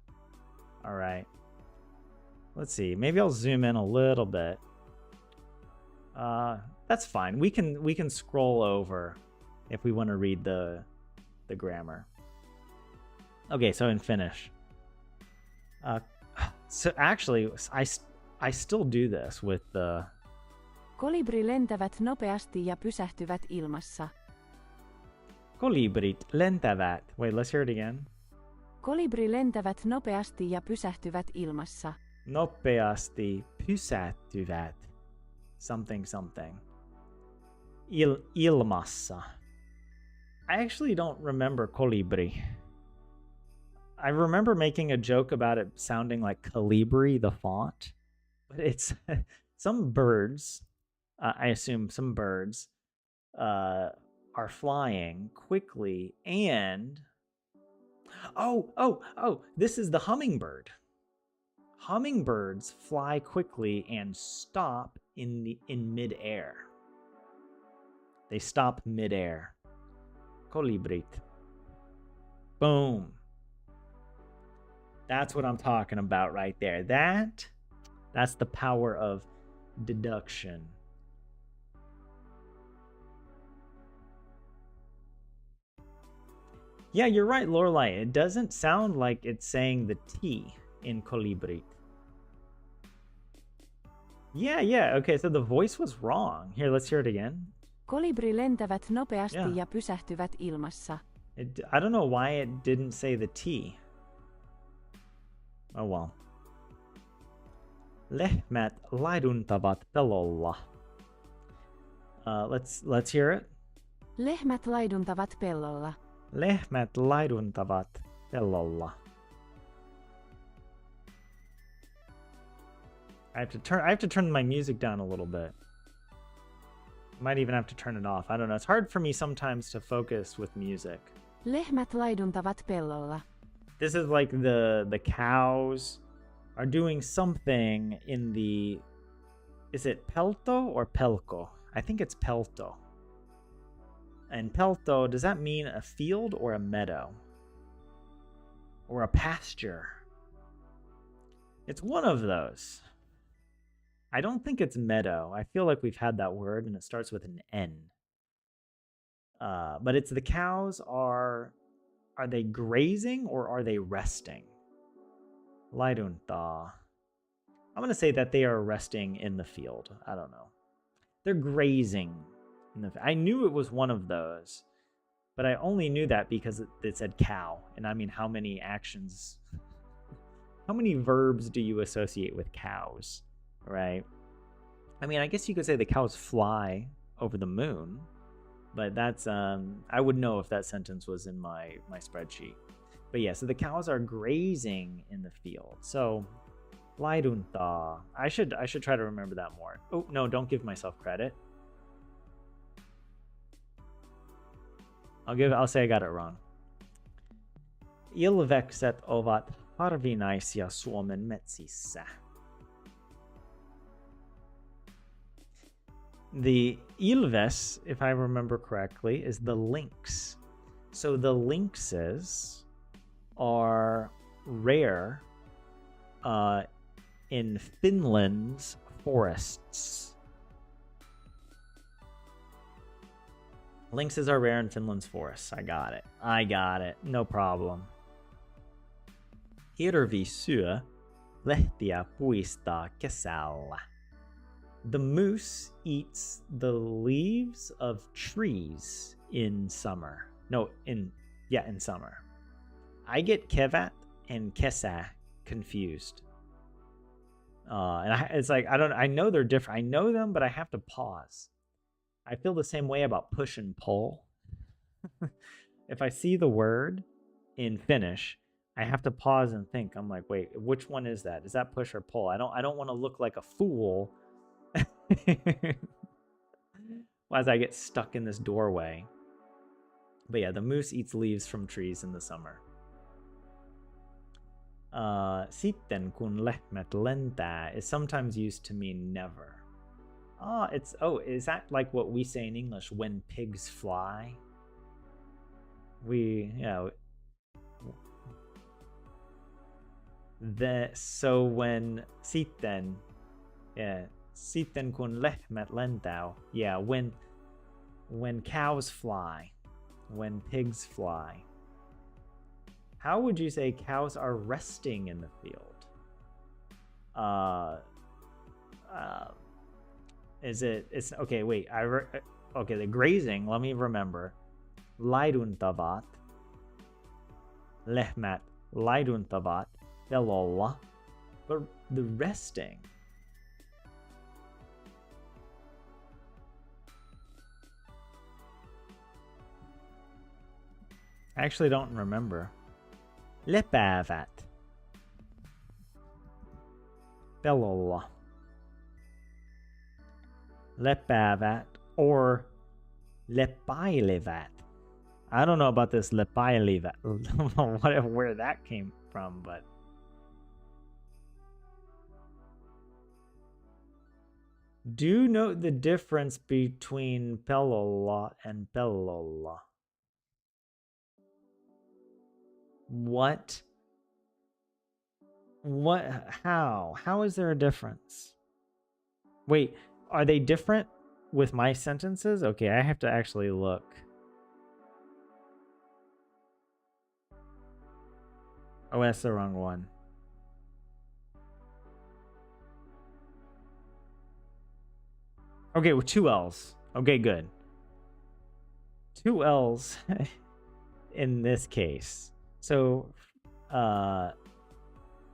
All right. Let's see. Maybe I'll zoom in a little bit. That's fine. We can scroll over if we want to read the grammar. Okay, so in Finnish. So actually, I still do this with the... Kolibri lentävät nopeasti ja pysähtyvät ilmassa. Kolibrit lentävät. Wait, let's hear it again. Kolibri lentävät nopeasti ja pysähtyvät ilmassa. Nopeasti pysähtyvät. Something. Ilmassa. I actually don't remember kolibri. I remember making a joke about it sounding like Calibri, the font. But it's some birds, I assume some birds, are flying quickly and... Oh, this is the hummingbird. Hummingbirds fly quickly and stop in midair. They stop midair. Kolibrit. Boom. That's what I'm talking about right there. That's the power of deduction. Yeah, you're right, Lorelai. It doesn't sound like it's saying the T in kolibrit. Yeah. Okay, so the voice was wrong. Here, let's hear it again. Kolibri lentävät nopeasti ja pysähtyvät ilmassa. I don't know why it didn't say the T. Oh well. Lehmät laiduntavat pellolla. Let's hear it. Lehmät laiduntavat pellolla. Lehmät laiduntavat pellolla. I have to turn my music down a little bit. Might even have to turn it off. I don't know. It's hard for me sometimes to focus with music. Lehmät laiduntavat pellolla. This is like the cows are doing something in the... Is it pelto or pelko? I think it's pelto. And pelto, does that mean a field or a meadow? Or a pasture? It's one of those. I don't think it's meadow. I feel like we've had that word and it starts with an N. But it's the cows are they grazing or are they resting? Laiduntaa. I'm going to say that they are resting in the field. I don't know. They're grazing. I knew it was one of those, but I only knew that because it said cow. And I mean, how many actions, how many verbs do you associate with cows, right? I mean, I guess you could say the cows fly over the moon, but that's, I would know if that sentence was in my spreadsheet. But yeah, so the cows are grazing in the field. So, laiduntaa. I should try to remember that more. Oh, no, don't give myself credit. I'll say I got it wrong. Ilvekset ovat harvinaisia Suomen metsissä. The ilves, if I remember correctly, is the lynx. So the lynxes are rare in Finland's forests. Lynxes are rare in Finland's forests. I got it. No problem. Hirvisyö lehtiä puista kesällä. The moose eats the leaves of trees in summer. No, in summer. I get kevät and kesä confused. It's like, I know they're different. I know them, but I have to pause. I feel the same way about push and pull. If I see the word in Finnish, I have to pause and think. I'm like, wait, which one is that? Is that push or pull? I don't want to look like a fool as I get stuck in this doorway. But yeah, the moose eats leaves from trees in the summer. Sitten kun lehmät lentää is sometimes used to mean never. Is that like what we say in English, when pigs fly? Sitten kun lehmät lentää, when cows fly, when pigs fly. How would you say cows are resting in the field? It's okay, wait, the grazing, let me remember. Laiduntavat. Lehmät laiduntavat pellolla. But the resting. I actually don't remember. Lepäävät pellolla. Lepäävät or lepäilevät. I don't know about this lepäilevät. I don't know where that came from, but do note the difference between pellolla and pellolla. What? How is there a difference? Wait, are they different with my sentences? Okay, I have to actually look. Oh, that's the wrong one. Okay, with 2 L's. Okay, good. 2 L's in this case. So,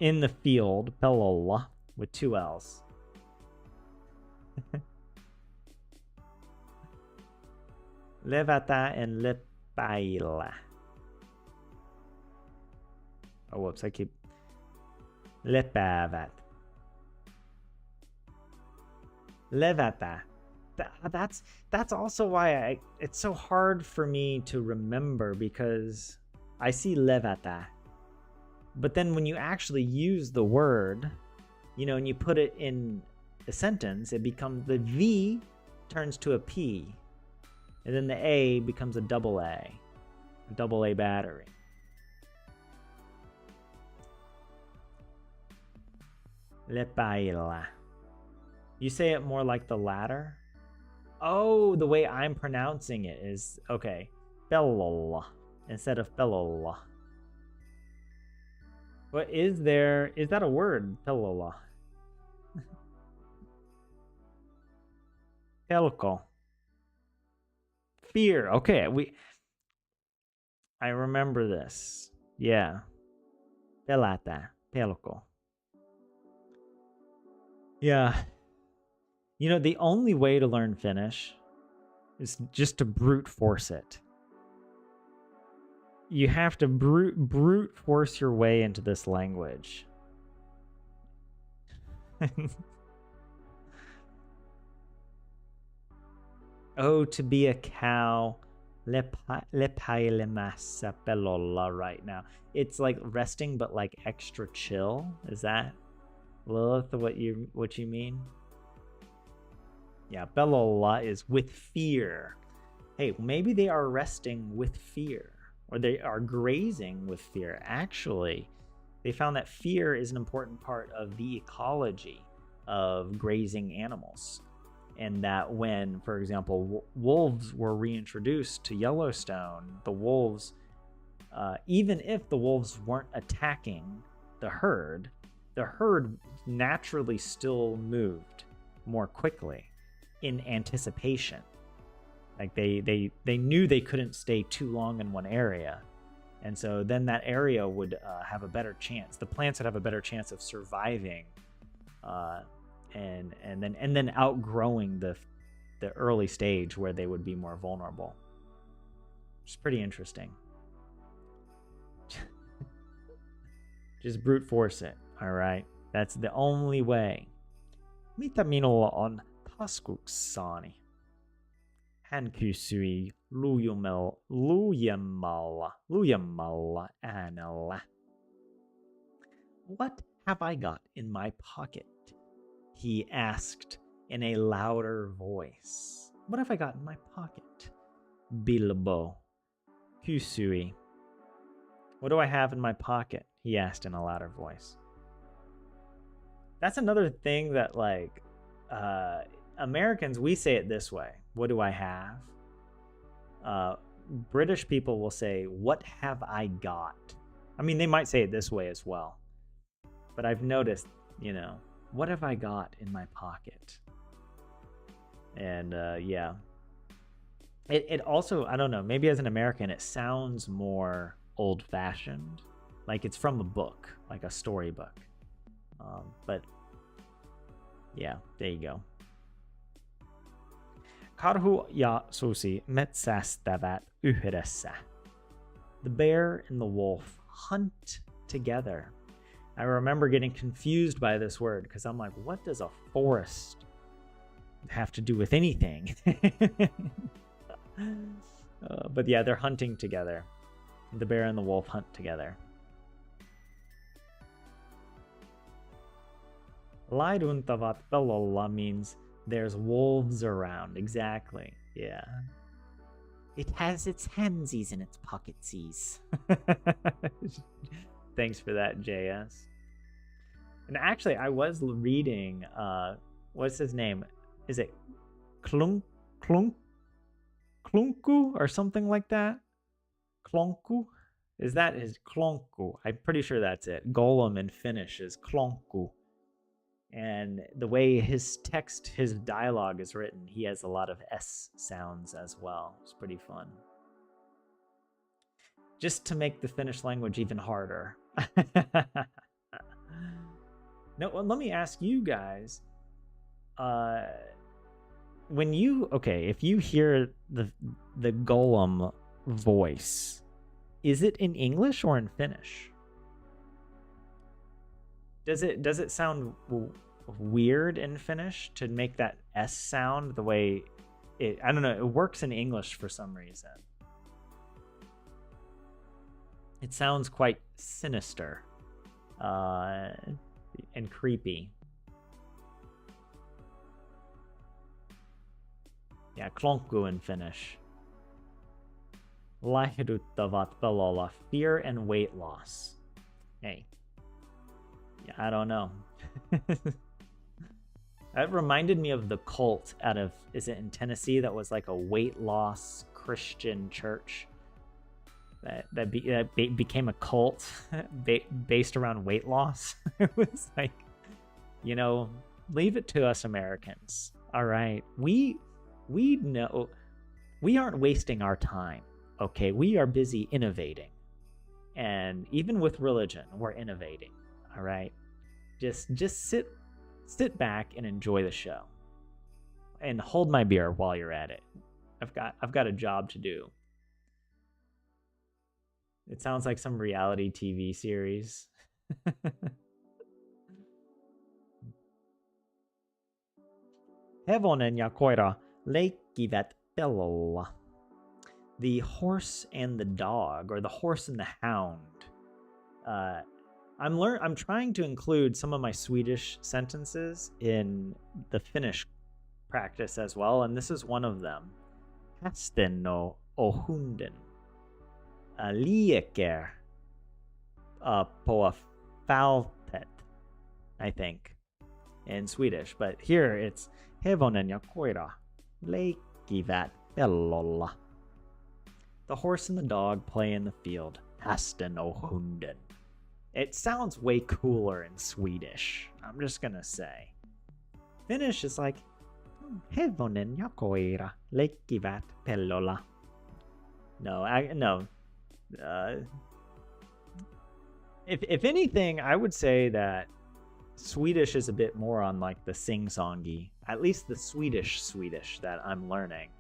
in the field, pellolla, with 2 L's. Levätä and lepäillä. Oh, whoops, I keep... Lepäävät. Levätä. That's also why it's so hard for me to remember, because I see levätä, but then when you actually use the word, and you put it in a sentence, it becomes, the V turns to a P, and then the A becomes a double A battery. Lepäillä. You say it more like the latter? Oh, the way I'm pronouncing it is, okay, pellolla instead of pellolla. What is that a word, pellolla? Pelko. Fear. Okay, I remember this. Yeah. Pelätä, pelko. Yeah. The only way to learn Finnish is just to brute force it. You have to brute force your way into this language. Oh, to be a cow, lepäilemässä pellolla right now. It's like resting, but like extra chill. Is that, Lilith, what you mean? Yeah, pellolla is with fear. Hey, maybe they are resting with fear, or they are grazing with fear. Actually, they found that fear is an important part of the ecology of grazing animals. And that when, for example, wolves were reintroduced to Yellowstone, the wolves, even if the wolves weren't attacking the herd, the herd naturally still moved more quickly in anticipation. Like they knew they couldn't stay too long in one area, and so then that area would have a better chance. The plants would have a better chance of surviving, and then outgrowing the early stage where they would be more vulnerable. It's pretty interesting. Just brute force it, all right? That's the only way. Mitä minulla on taskussani? Hän kysyi lujemmalla äänellä. What have I got in my pocket? He asked in a louder voice. What have I got in my pocket? Bilbo kysyi. What do I have in my pocket? He asked in a louder voice. That's another thing that, like, Americans, we say it this way. What do I have? British people will say, what have I got? I mean, they might say it this way as well. But I've noticed, what have I got in my pocket? And yeah. It also, I don't know, maybe as an American, it sounds more old-fashioned. Like it's from a book, like a storybook. But yeah, there you go. Karhu ja susi metsästävät yhdessä. The bear and the wolf hunt together. I remember getting confused by this word because I'm like, what does a forest have to do with anything? But yeah, they're hunting together. The bear and the wolf hunt together. Laiduntavat pelolla means there's wolves around. Exactly. Yeah. It has its handsies in its pocketsies. Thanks for that, JS. And actually, I was reading, what's his name? Is it Klunku or something like that? Klonku? Is that his Klonku? I'm pretty sure that's it. Golem in Finnish is Klonku. And the way his dialogue is written, he has a lot of S sounds as well. It's pretty fun. Just to make the Finnish language even harder. No, well, let me ask you guys. If you hear the golem voice, is it in English or in Finnish? Does it sound weird in Finnish to make that S sound the way it? I don't know. It works in English for some reason. It sounds quite sinister, and creepy. Yeah, klonku in Finnish. Laihduttavat pelolla, fear and weight loss. Hey. Yeah, I don't know. That reminded me of the cult out of, is it in Tennessee, that was like a weight loss Christian church that became a cult based around weight loss. It was like, leave it to us Americans. All right, we know we aren't wasting our time. Okay, we are busy innovating, and even with religion, we're innovating. All right, just sit back and enjoy the show, and hold my beer while you're at it. I've got a job to do. It sounds like some reality TV series. Hevonen ja koira leikkivät pellolla. The horse and the dog, or the horse and the hound. I'm trying to include some of my Swedish sentences in the Finnish practice as well, and this is one of them. Hästen och hunden leker på fältet, I think, in Swedish. But here it's hevonen ja koira leikkivät pellolla. The horse and the dog play in the field. Hästen och hunden. It sounds way cooler in Swedish. I'm just gonna say. Finnish is like hevonen ja koira leikkivät pellolla. No. If anything, I would say that Swedish is a bit more on like the sing-songy, at least the Swedish that I'm learning.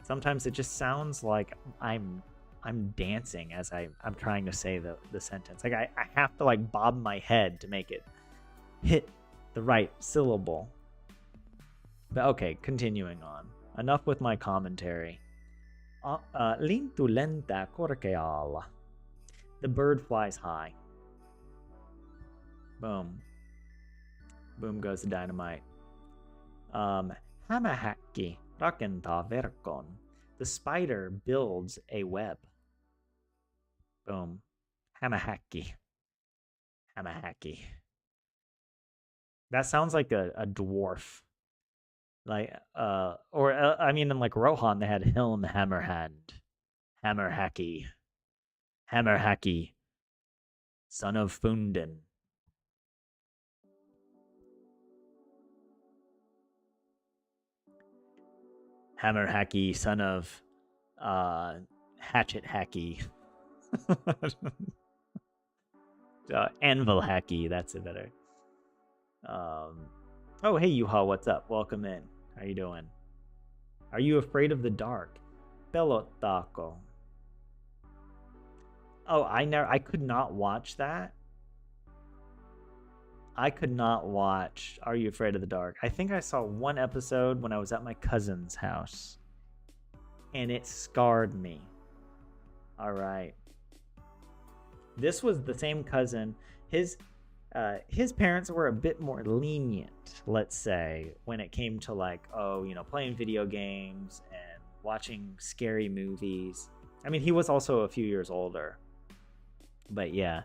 Sometimes it just sounds like I'm dancing as I'm trying to say the sentence. Like I have to like bob my head to make it hit the right syllable. But okay, continuing on. Enough with my commentary. Lintu lentää korkealla. The bird flies high. Boom. Boom goes the dynamite. Hämähäkki rakentaa verkon. The spider builds a web. Boom. Hämähäkki. Hämähäkki. That sounds like a dwarf. Like, I mean, in like Rohan, they had Hilm Hammerhand. Hammerhäkki. Hammerhäkki. Son of Funden. Hammerhäkki, son of Hatchet Hacky. Anvil Hacky, that's it better. Oh, hey, Yuha, what's up? Welcome in. How you doing? Are you afraid of the dark? Pelottaako. Oh, I could not watch that. I could not watch Are You Afraid of the Dark? I think I saw one episode when I was at my cousin's house, and it scarred me. All right. This was the same cousin. His parents were a bit more lenient, let's say, when it came to like, playing video games and watching scary movies. I mean, he was also a few years older. But yeah,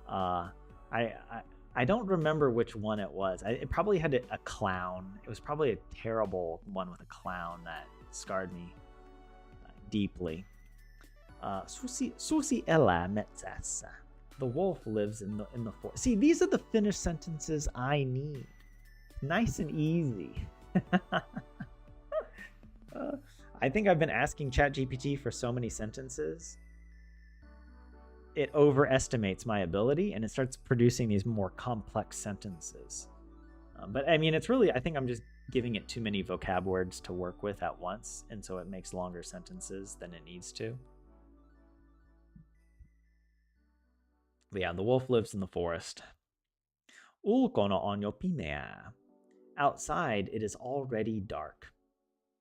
I don't remember which one it was. It probably had a clown. It was probably a terrible one with a clown that scarred me deeply. Susi elää metsässä. The wolf lives in the forest. See, these are the Finnish sentences I need. Nice and easy. I think I've been asking ChatGPT for so many sentences. It overestimates my ability and it starts producing these more complex sentences. But I mean, it's really, I think I'm just giving it too many vocab words to work with at once. And so it makes longer sentences than it needs to. But yeah, the wolf lives in the forest. Ulkona on jo pimeää. Outside, it is already dark.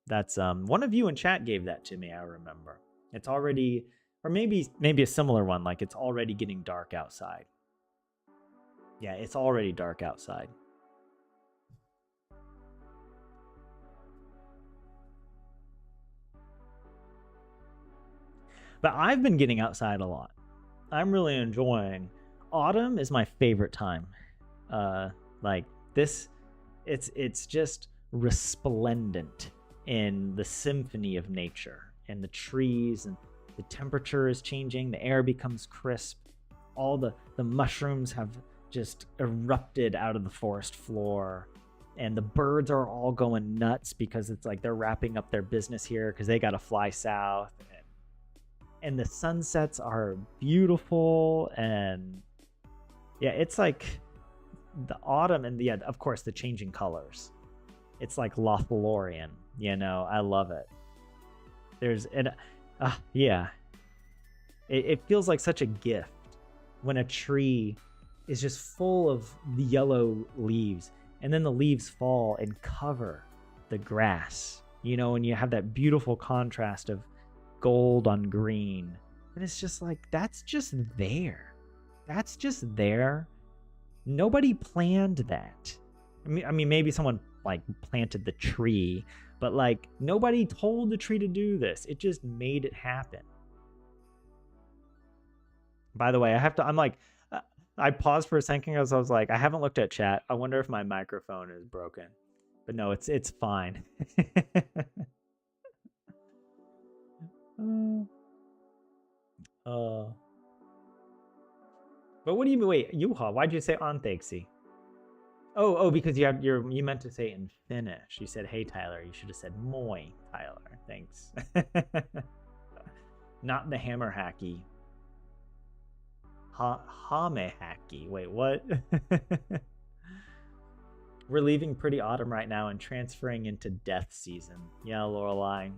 That's one of you in chat gave that to me, I remember. It's already, or maybe a similar one, like it's already getting dark outside. Yeah, it's already dark outside. But I've been getting outside a lot. I'm really enjoying. Autumn is my favorite time. Like this, it's just resplendent in the symphony of nature and the trees, and the temperature is changing. The air becomes crisp. All the mushrooms have just erupted out of the forest floor, and the birds are all going nuts because it's like they're wrapping up their business here because they got to fly south. And the sunsets are beautiful, and yeah, it's like the autumn, and yeah, of course, the changing colors. It's like Lothlorien, I love it. It feels like such a gift when a tree is just full of the yellow leaves, and then the leaves fall and cover the grass, and you have that beautiful contrast of gold on green, and it's just like that's just there. Nobody planned that. I mean maybe someone like planted the tree, but like nobody told the tree to do this. It just made it happen. By the way, I paused for a second because I was like, I haven't looked at chat. I wonder if my microphone is broken. But no, it's fine. you mean? Wait, Juha, why'd you say anteeksi? Oh, because you meant to say in Finnish. You said, hey, Tyler. You should have said, moi, Tyler. Thanks. Not the hammer hacky. Hame hacky. Wait, what? We're leaving pretty autumn right now and transferring into death season. Yeah, Lorelai.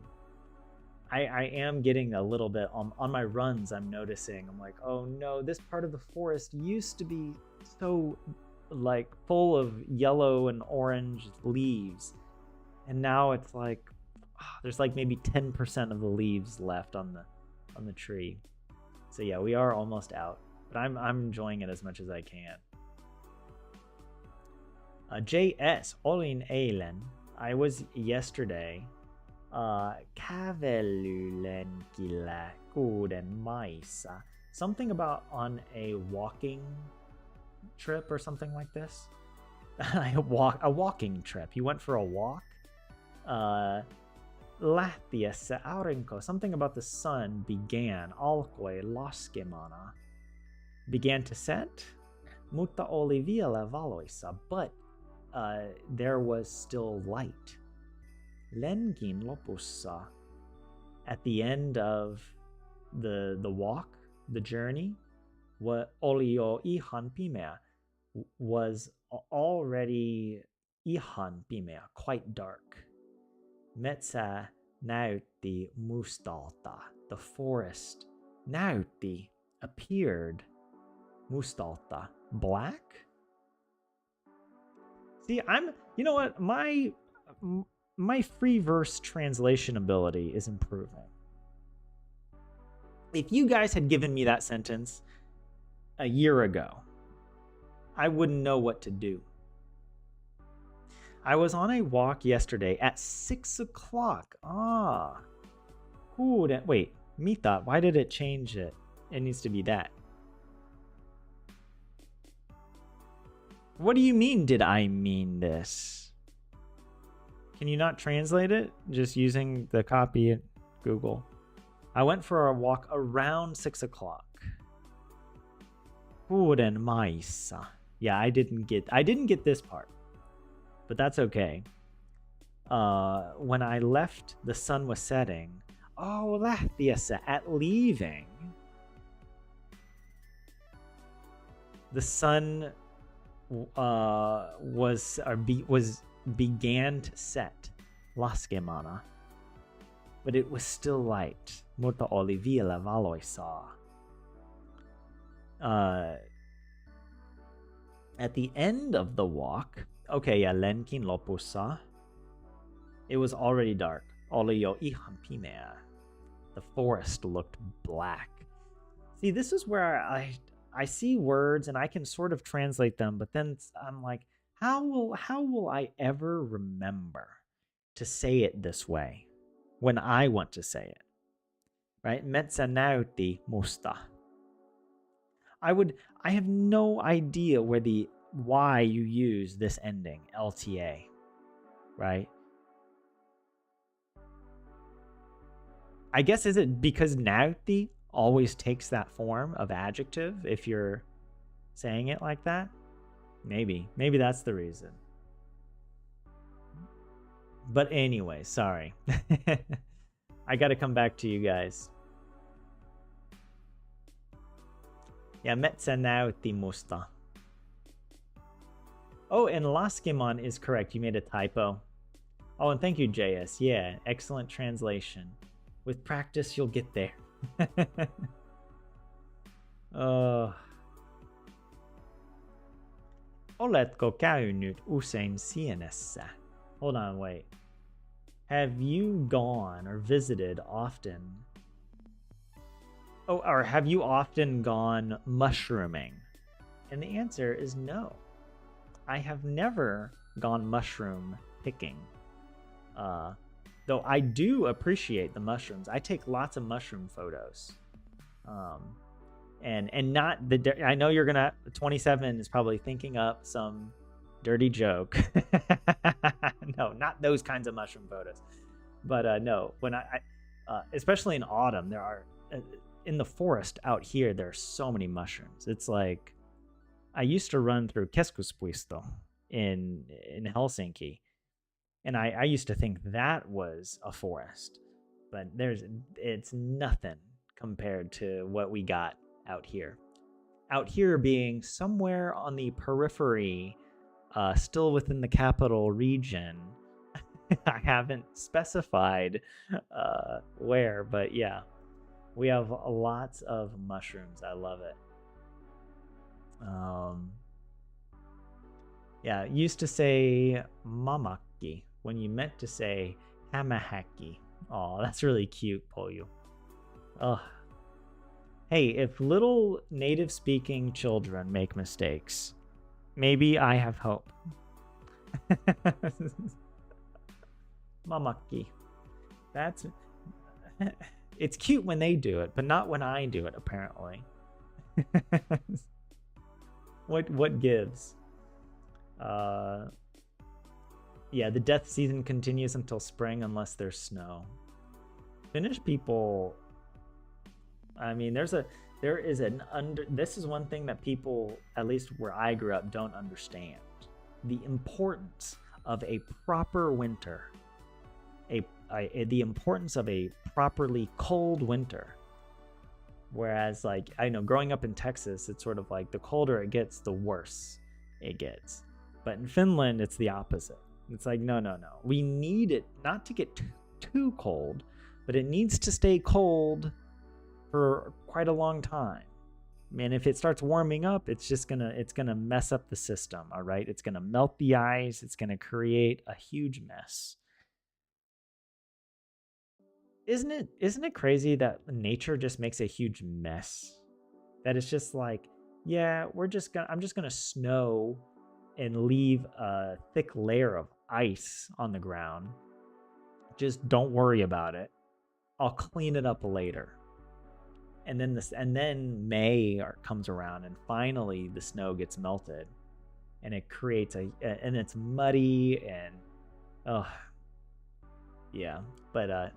I am getting a little bit on my runs. I'm noticing. I'm like, oh no, this part of the forest used to be so like full of yellow and orange leaves, and now it's like there's like maybe 10% of the leaves left on the tree. So yeah, we are almost out, but I'm enjoying it as much as I can. JS Olin Eilen. I was yesterday kävelylenkillä kuuden maissa. Something about on a walking trip or something like this. A walking trip. You went for a walk. Lähtiessä aurinko. Something about the sun alkoi laskemana. Began to set, mutta oli vielä valoissa. But there was still light. Lenkin lopussa, at the end of the walk, the journey, what oli jo ihan pimeä, was already ihan pimeä, quite dark. Metsä näytti mustalta. The forest näytti, appeared, mustalta, black. See, you know what, my free verse translation ability is improving. If you guys had given me that sentence a year ago, I wouldn't know what to do. I was on a walk yesterday at 6 o'clock. Wait, Mita, why did it change it? It needs to be that. What do you mean, did I mean this? Can you not translate it? Just using the copy at Google. I went for a walk around 6 o'clock. Kuuden maissa. Yeah, I didn't get this part. But that's okay. When I left, the sun was setting. Oh, lähtiessä, at leaving. The sun began to set, laskemana, but it was still light. Mutta oli vielä valoisaa. At the end of the walk, okay, yeah, lenkin lopussa, it was already dark. Oli jo ihan pimeä. The forest looked black. See, this is where I see words and I can sort of translate them, but then I'm like, how will I ever remember to say it this way when I want to say it? Right? Metsä näytti musta. I have no idea why you use this ending, LTA, right? I guess, is it because näytti always takes that form of adjective if you're saying it like that? Maybe that's the reason. But anyway, sorry. I got to come back to you guys. Yeah, metsä näytti musta. Oh, and laskemon is correct. You made a typo. Oh, and thank you, JS. Yeah, excellent translation. With practice, you'll get there. Oletko käynyt usein Sienessä? Hold on, wait. Have you gone or visited often? Oh, or have you often gone mushrooming? And the answer is no. I have never gone mushroom picking. Though I do appreciate the mushrooms. I take lots of mushroom photos. And not I know you're gonna 27 is probably thinking up some dirty joke. No, not those kinds of mushroom photos. But no, when I especially in autumn, there are in the forest out here, there are so many mushrooms. It's like I used to run through Keskuspuisto in Helsinki, and I used to think that was a forest, but it's nothing compared to what we got out here. Out here being somewhere on the periphery, still within the capital region. I haven't specified where, but yeah, we have lots of mushrooms. I love it. Yeah, used to say mamaki when you meant to say hamahaki. Oh, that's really cute, Polyu. Oh, hey, if little native-speaking children make mistakes, maybe I have hope. Mamaki. That's... It's cute when they do it, but not when I do it, apparently. What gives? Yeah, the death season continues until spring unless there's snow. Finnish people... I mean, this is one thing that people, at least where I grew up, don't understand. The importance of a proper winter. The importance of a properly cold winter. Whereas, like, I know growing up in Texas, it's sort of like the colder it gets, the worse it gets. But in Finland, it's the opposite. It's like, no. We need it not to get too cold, but it needs to stay cold for quite a long time. Man, if it starts warming up, it's gonna mess up the system, all right? It's gonna melt the ice. It's gonna create a huge mess. Isn't it crazy that nature just makes a huge mess? That it's just like, yeah, I'm just gonna snow and leave a thick layer of ice on the ground. Just don't worry about it. I'll clean it up later. And then May comes around, and finally the snow gets melted, and it creates and it's muddy and yeah, but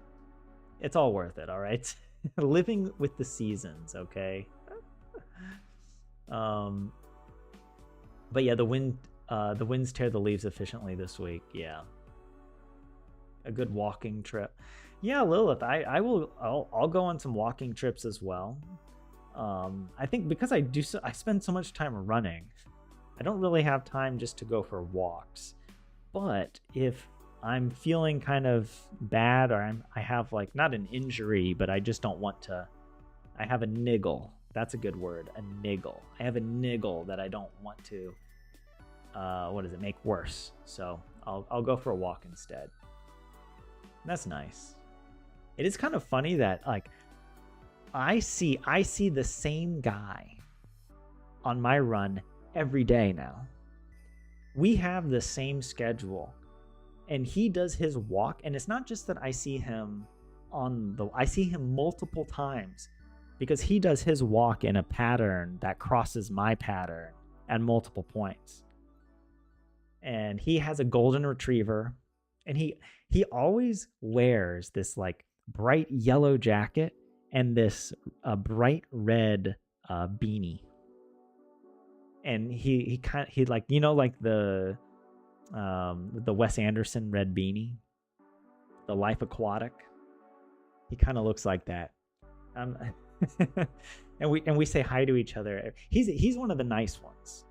it's all worth it, all right? Living with the seasons, okay? But yeah, the winds tear the leaves efficiently this week. Yeah, a good walking trip. Yeah, Lilith, I'll go on some walking trips as well. I think because I spend so much time running, I don't really have time just to go for walks. But if I'm feeling kind of bad, or I have like not an injury, but I just don't want to, I have a niggle. That's a good word, a niggle. I have a niggle that I don't want to, make worse. So I'll go for a walk instead. That's nice. It is kind of funny that like I see the same guy on my run every day now. We have the same schedule. And he does his walk, and it's not just that I see him I see him multiple times, because he does his walk in a pattern that crosses my pattern at multiple points. And he has a golden retriever, and he always wears this like bright yellow jacket and this bright red beanie. And he like, you know, like the Wes Anderson red beanie, the Life Aquatic. He kind of looks like that. And we say hi to each other. He's one of the nice ones.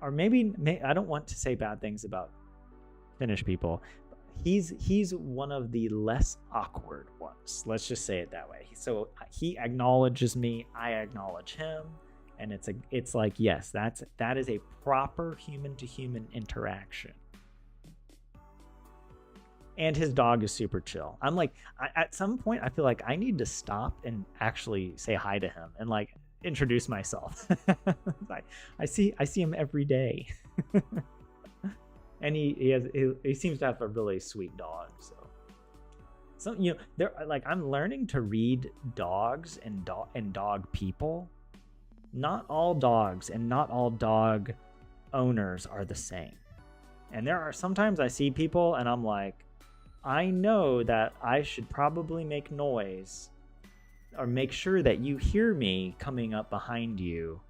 Or maybe I don't want to say bad things about Finnish people. He's one of the less awkward ones. Let's just say it that way. So he acknowledges me, I acknowledge him, and it's like, yes, that is a proper human to human interaction. And his dog is super chill. I'm like, at some point, I feel like I need to stop and actually say hi to him and like introduce myself. I see him every day, and he seems to have a really sweet dog. So there, like, I'm learning to read dogs and dog people. Not all dogs and not all dog owners are the same. And there are sometimes I see people and I'm like, I know that I should probably make noise or make sure that you hear me coming up behind you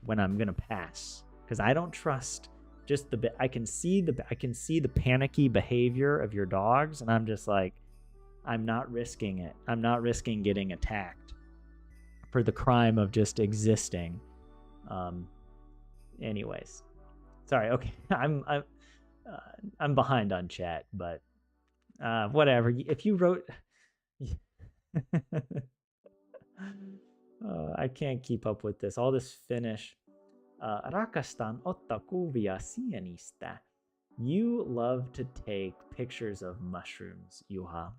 when I'm going to pass. because I don't trust just the. I can see the panicky behavior of your dogs, and I'm just like, I'm not risking it. I'm not risking getting attacked for the crime of just existing. Anyways, sorry. Okay, I'm behind on chat, but whatever. If you wrote, I can't keep up with this. All this Finnish. Rakastan otta kuvia sienistä. You love to take pictures of mushrooms, Juha.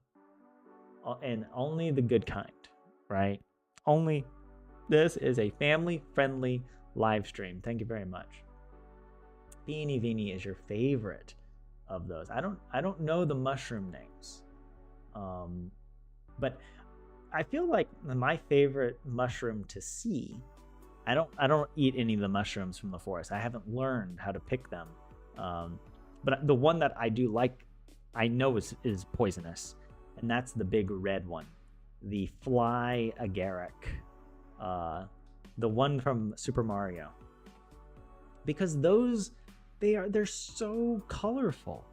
And only the good kind, right? Only this is a family-friendly live stream. Thank you very much. Beanie Vini is your favorite of those. I don't know the mushroom names. But I feel like my favorite mushroom to see, I don't eat any of the mushrooms from the forest. I haven't learned how to pick them. But the one that I do like, I know is poisonous, and that's the big red one, the fly agaric, the one from Super Mario. Because those, they're so colorful.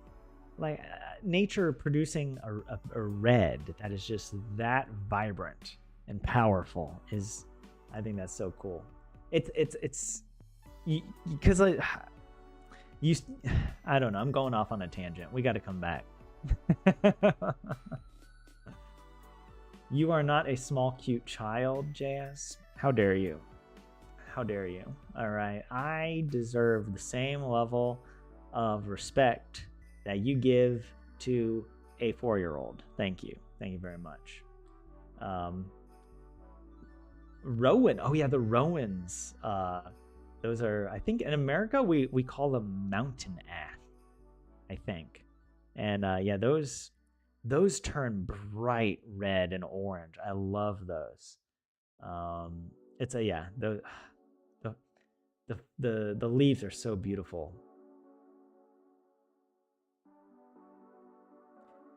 Like nature producing a red that is just that vibrant and powerful is, I think that's so cool. It's because I don't know, I'm going off on a tangent. We got to come back. You are not a small cute child, JS. How dare you? How dare you? All right, I deserve the same level of respect that you give to a 4-year-old. Thank you very much. Rowan, oh yeah, the Rowans. Those are, I think in America we call them mountain ash, I think. And yeah, those turn bright red and orange. I love those. It's a, yeah, the leaves are so beautiful.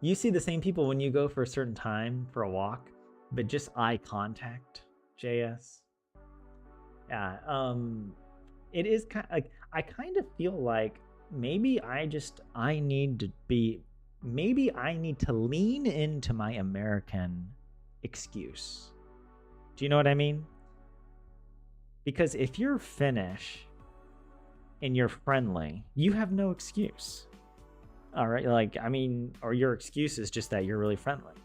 You see the same people when you go for a certain time for a walk, but just eye contact, JS. Yeah, it is kind of like, I kind of feel like maybe I need to lean into my American excuse. Do you know what I mean? Because if you're Finnish and you're friendly, you have no excuse. All right, like, I mean, or your excuse is just that you're really friendly.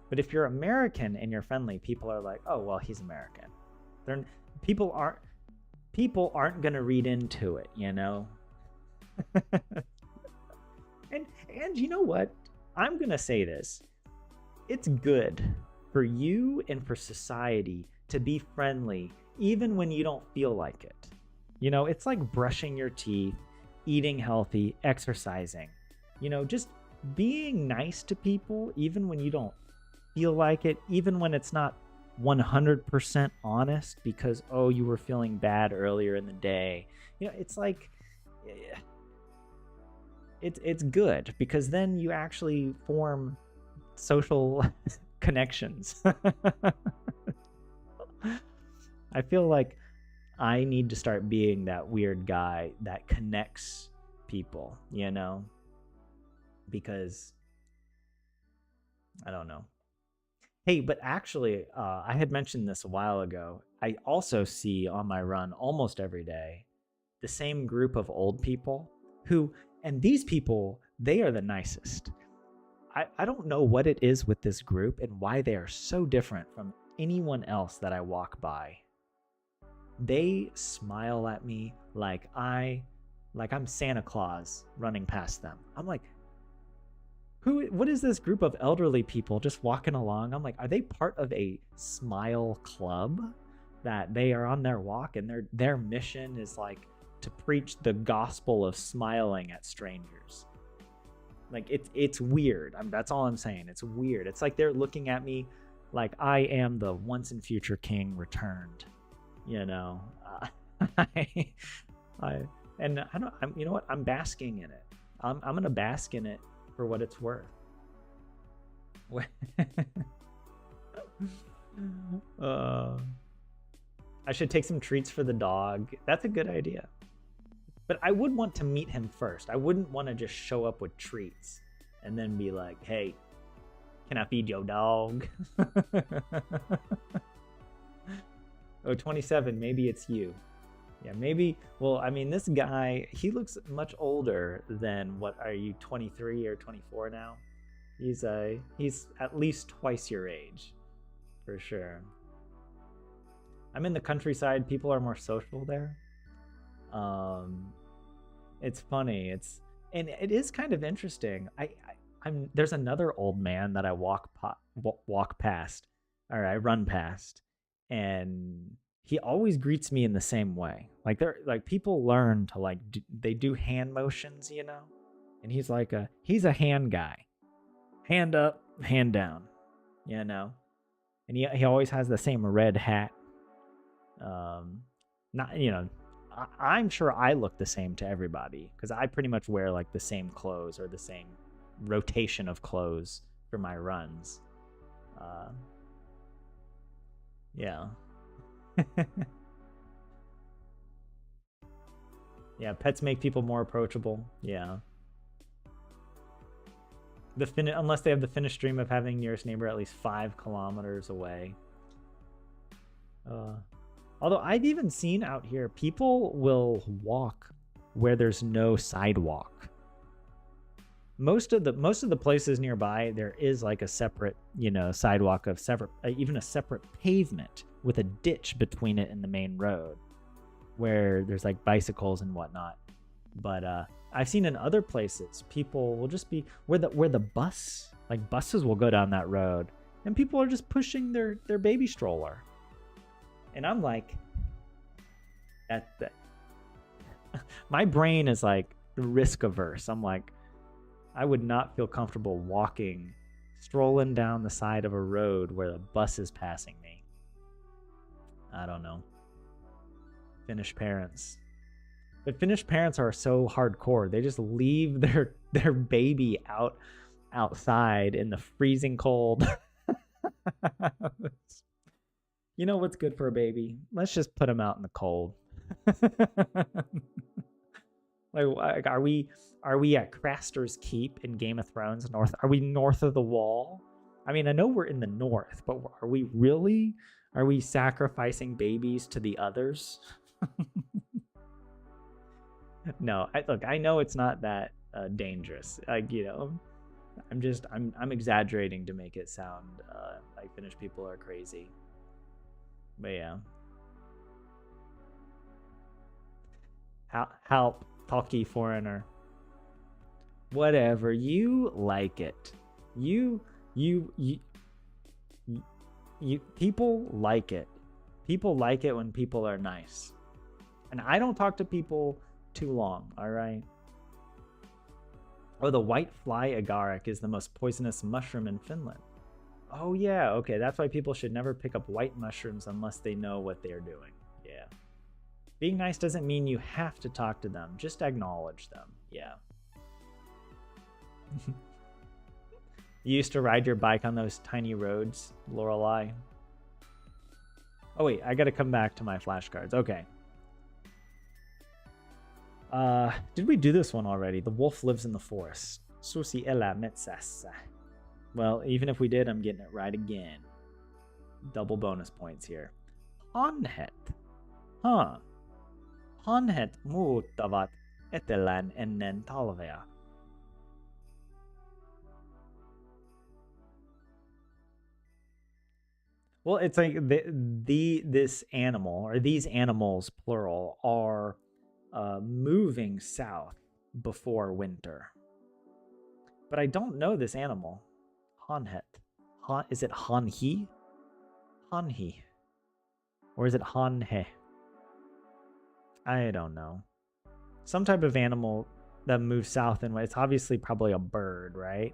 But if you're American and you're friendly, people are like, oh, well, he's American. People aren't gonna read into it, you know? and you know what? I'm gonna say this. It's good for you and for society to be friendly even when you don't feel like it. You know, it's like brushing your teeth, eating healthy, exercising. You know, just being nice to people even when you don't feel like it, even when it's not 100% honest because, oh, you were feeling bad earlier in the day. You know, it's like, it's good because then you actually form social connections. I feel like I need to start being that weird guy that connects people, you know? Because I don't know. Hey, but actually, I had mentioned this a while ago. I also see on my run almost every day the same group of old people who, and these people, they are the nicest. I don't know what it is with this group and why they are so different from anyone else that I walk by. They smile at me like I'm Santa Claus running past them. I'm like, what is this group of elderly people just walking along? I'm like, are they part of a smile club that they are on their walk and their mission is like to preach the gospel of smiling at strangers? Like it's weird. That's all I'm saying. It's weird. It's like they're looking at me like I am the once and future king returned. You know, you know what? I'm basking in it. I'm gonna bask in it for what it's worth. I should take some treats for the dog. That's a good idea. But I would want to meet him first. I wouldn't want to just show up with treats and then be like, hey, can I feed your dog? Oh, 27, maybe it's you. Yeah, maybe. Well, I mean, this guy, he looks much older than, what are you, 23 or 24 now? He's at least twice your age, for sure. I'm in the countryside. People are more social there. It's funny. And it is kind of interesting. There's another old man that I walk past, or I run past, and he always greets me in the same way. Like people learn to they do hand motions, you know, and he's a hand guy, hand up, hand down, you know, and he always has the same red hat. Not, you know, I'm sure I look the same to everybody because I pretty much wear like the same clothes or the same rotation of clothes for my runs. Yeah. Yeah, pets make people more approachable. Yeah. Unless they have the Finnish dream of having nearest neighbor at least 5 kilometers away. Although I've even seen out here, people will walk where there's no sidewalk. Most of the places nearby, there is like a separate, you know, sidewalk of separate, even a separate pavement with a ditch between it and the main road, where there's like bicycles and whatnot. But I've seen in other places, people will just be where the buses will go down that road, and people are just pushing their baby stroller. And I'm like, my brain is like risk averse. I'm like, I would not feel comfortable strolling down the side of a road where a bus is passing me. I don't know. Finnish parents. But Finnish parents are so hardcore. They just leave their baby outside in the freezing cold. You know what's good for a baby? Let's just put him out in the cold. Like, are we at Craster's Keep in Game of Thrones north? Are we north of the wall? I mean, I know we're in the north, but are we really? Are we sacrificing babies to the others? No, I know it's not that dangerous. Like, you know, I'm exaggerating to make it sound like Finnish people are crazy. But yeah. Help, talky foreigner. Whatever, you like it. You people like it. People like it when people are nice. And I don't talk to people too long, all right? Oh, the white fly agaric is the most poisonous mushroom in Finland. Oh yeah, okay, that's why people should never pick up white mushrooms unless they know what they're doing. Yeah. Being nice doesn't mean you have to talk to them, just acknowledge them. Yeah. You used to ride your bike on those tiny roads, Lorelei? Oh wait, I gotta come back to my flashcards. Okay. Did we do this one already? The wolf lives in the forest. Susi elää metsässä. Well, even if we did, I'm getting it right again. Double bonus points here. Hanhet. Huh. Hanhet muuttavat etelään ennen talvea. Well, it's like this animal, or these animals, plural, are moving south before winter. But I don't know this animal. Hanhet. Is it Hanhi? Hanhi. Or is it Hanhe? I don't know. Some type of animal that moves south, and it's obviously probably a bird, right?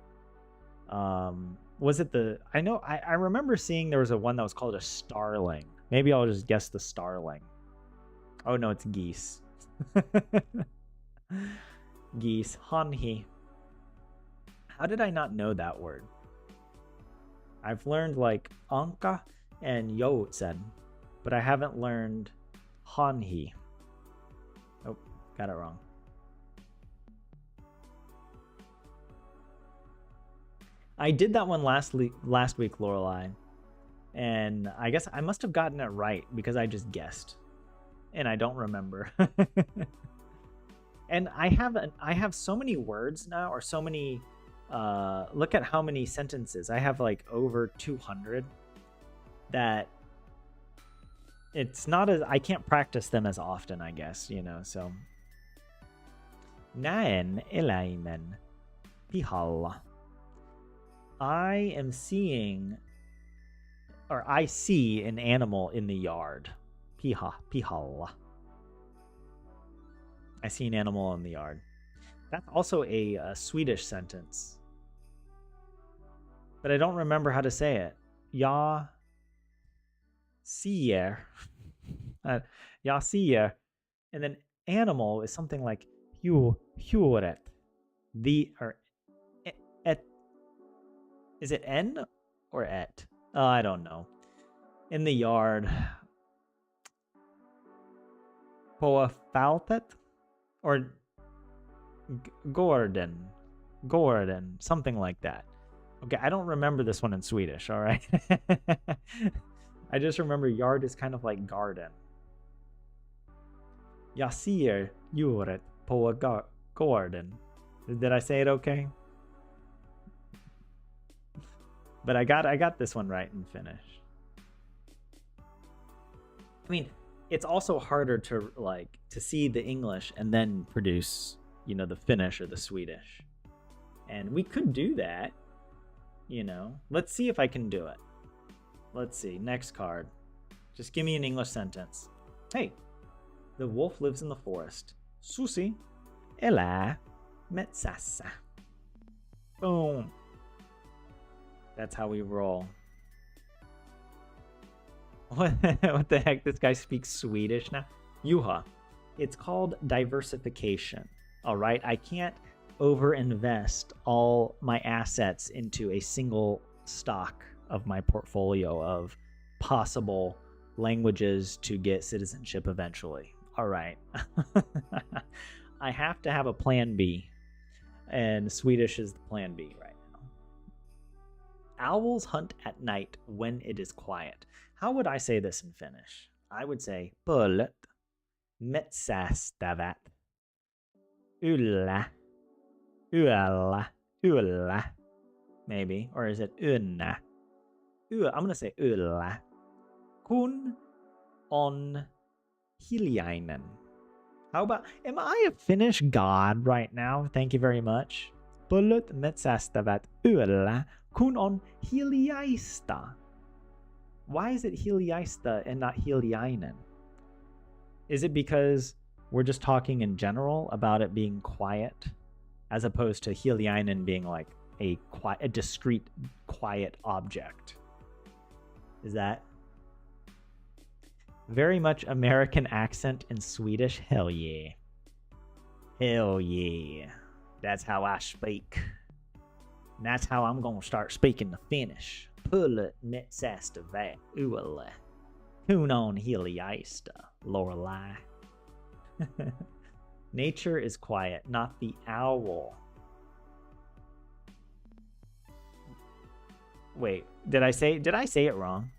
Was it I remember seeing there was one that was called a starling. Maybe I'll just guess the starling. Oh no, it's geese. Geese. Hanhi. How did I not know that word? I've learned like anka and youtsen, but I haven't learned hanhi. Oh, Got it wrong. I did that one last week, Lorelai, and I guess I must have gotten it right because I just guessed, and I don't remember. And I have so many words now, or so many. Look at how many sentences I have, like over 200. That it's not as I can't practice them as often, I guess, you know. So Näen eläimen pihalla. I am seeing, or I see an animal in the yard. Pihalla. I see an animal in the yard. That's also a Swedish sentence, but I don't remember how to say it. Jag ser. Jag ser. And then animal is something like djuret. Or et. Is it N or et? I don't know. In the yard. På fältet? Or Gordon, something like that. Okay, I don't remember this one in Swedish, all right? I just remember yard is kind of like garden. Jag ser djuret på gården. Did I say it okay? But I got this one right in Finnish. I mean, it's also harder to see the English and then produce, you know, the Finnish or the Swedish. And we could do that, you know. Let's see if I can do it. Let's see. Next card. Just give me an English sentence. Hey, the wolf lives in the forest. Susi elää metsässä. Boom. That's how we roll. What the heck? This guy speaks Swedish now? Juha. It's called diversification. All right. I can't overinvest all my assets into a single stock of my portfolio of possible languages to get citizenship eventually. All right. I have to have a plan B, and Swedish is the plan B right now. Owls hunt at night when it is quiet. How would I say this in Finnish? I would say pullet metsästävät yllä yöllä maybe, or is it yönnä? I'm gonna say yöllä kun on hiljainen. How about, am I a Finnish god right now? Thank you very much. Pullet metsästävät yöllä kun on hiljaista. Why is it hiljaista and not hiljainen? Is it because we're just talking in general about it being quiet, as opposed to hiljainen being like a discrete, quiet object? Is that very much American accent in Swedish? Hell yeah. Hell yeah. That's how I speak. And that's how I'm going to start speaking the Finnish. Pullet metsästävät yöllä kun on hiljaista, Lorelai. Nature is quiet, not the owl. Wait, did I say it wrong?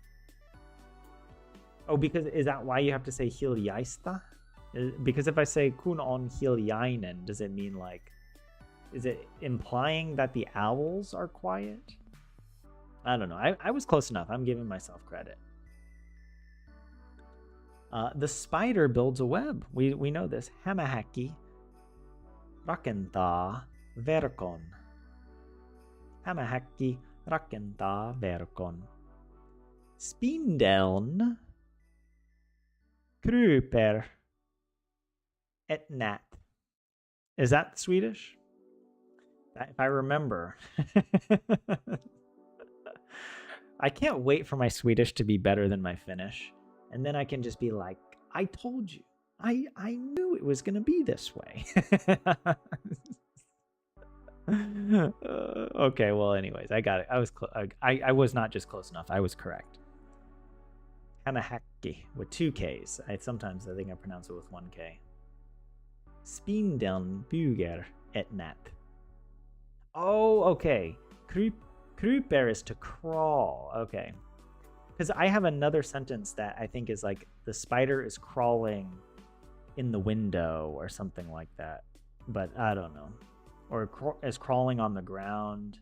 Oh, because is that why you have to say hiljaista? Because if I say kun on hiljainen, does it mean like, is it implying that the owls are quiet? I don't know. I was close enough. I'm giving myself credit. The spider builds a web. We know this. Hamahäkki rakentaa verkon. Hamahäkki rakentaa verkon. Spindeln kryper et nät. Is that Swedish? If I remember. I can't wait for my Swedish to be better than my Finnish. And then I can just be like, I told you. I knew it was going to be this way. Okay, well, anyways, I got it. I was not just close enough. I was correct. Hamahäkki with 2 Ks. Sometimes I think I pronounce it with 1 K. Spindeln buger et nat. Oh, okay. Kryper is to crawl. Okay. Because I have another sentence that I think is like the spider is crawling in the window or something like that. But I don't know. Or is crawling on the ground.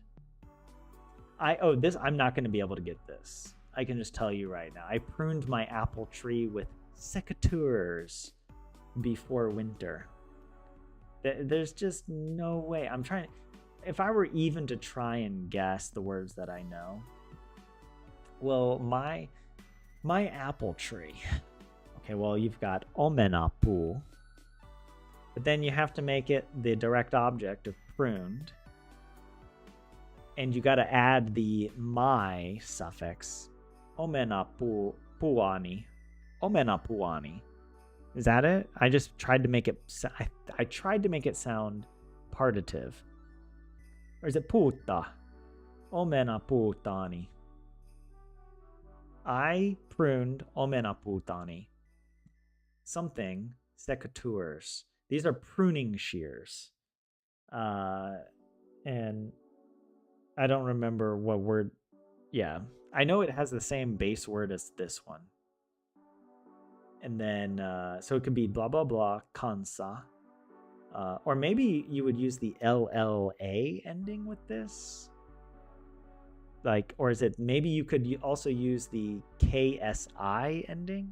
I'm not going to be able to get this. I can just tell you right now. I pruned my apple tree with secateurs before winter. There's just no way. I'm trying. If I were even to try and guess the words that I know, well, my apple tree. Okay, well, you've got omenapu, but then you have to make it the direct object of pruned, and you got to add the my suffix, omenapuani. Omenapuani. Is that it? I just tried to make it. I tried to make it sound partitive. Or is it puta? Omenaputani. I pruned omenaputani. Something secateurs. These are pruning shears. And I don't remember what word. Yeah, I know it has the same base word as this one. And then, so it could be blah, blah, blah, kansa. Or maybe you would use the LLA ending with this. Like, or is it, maybe you could also use the KSI ending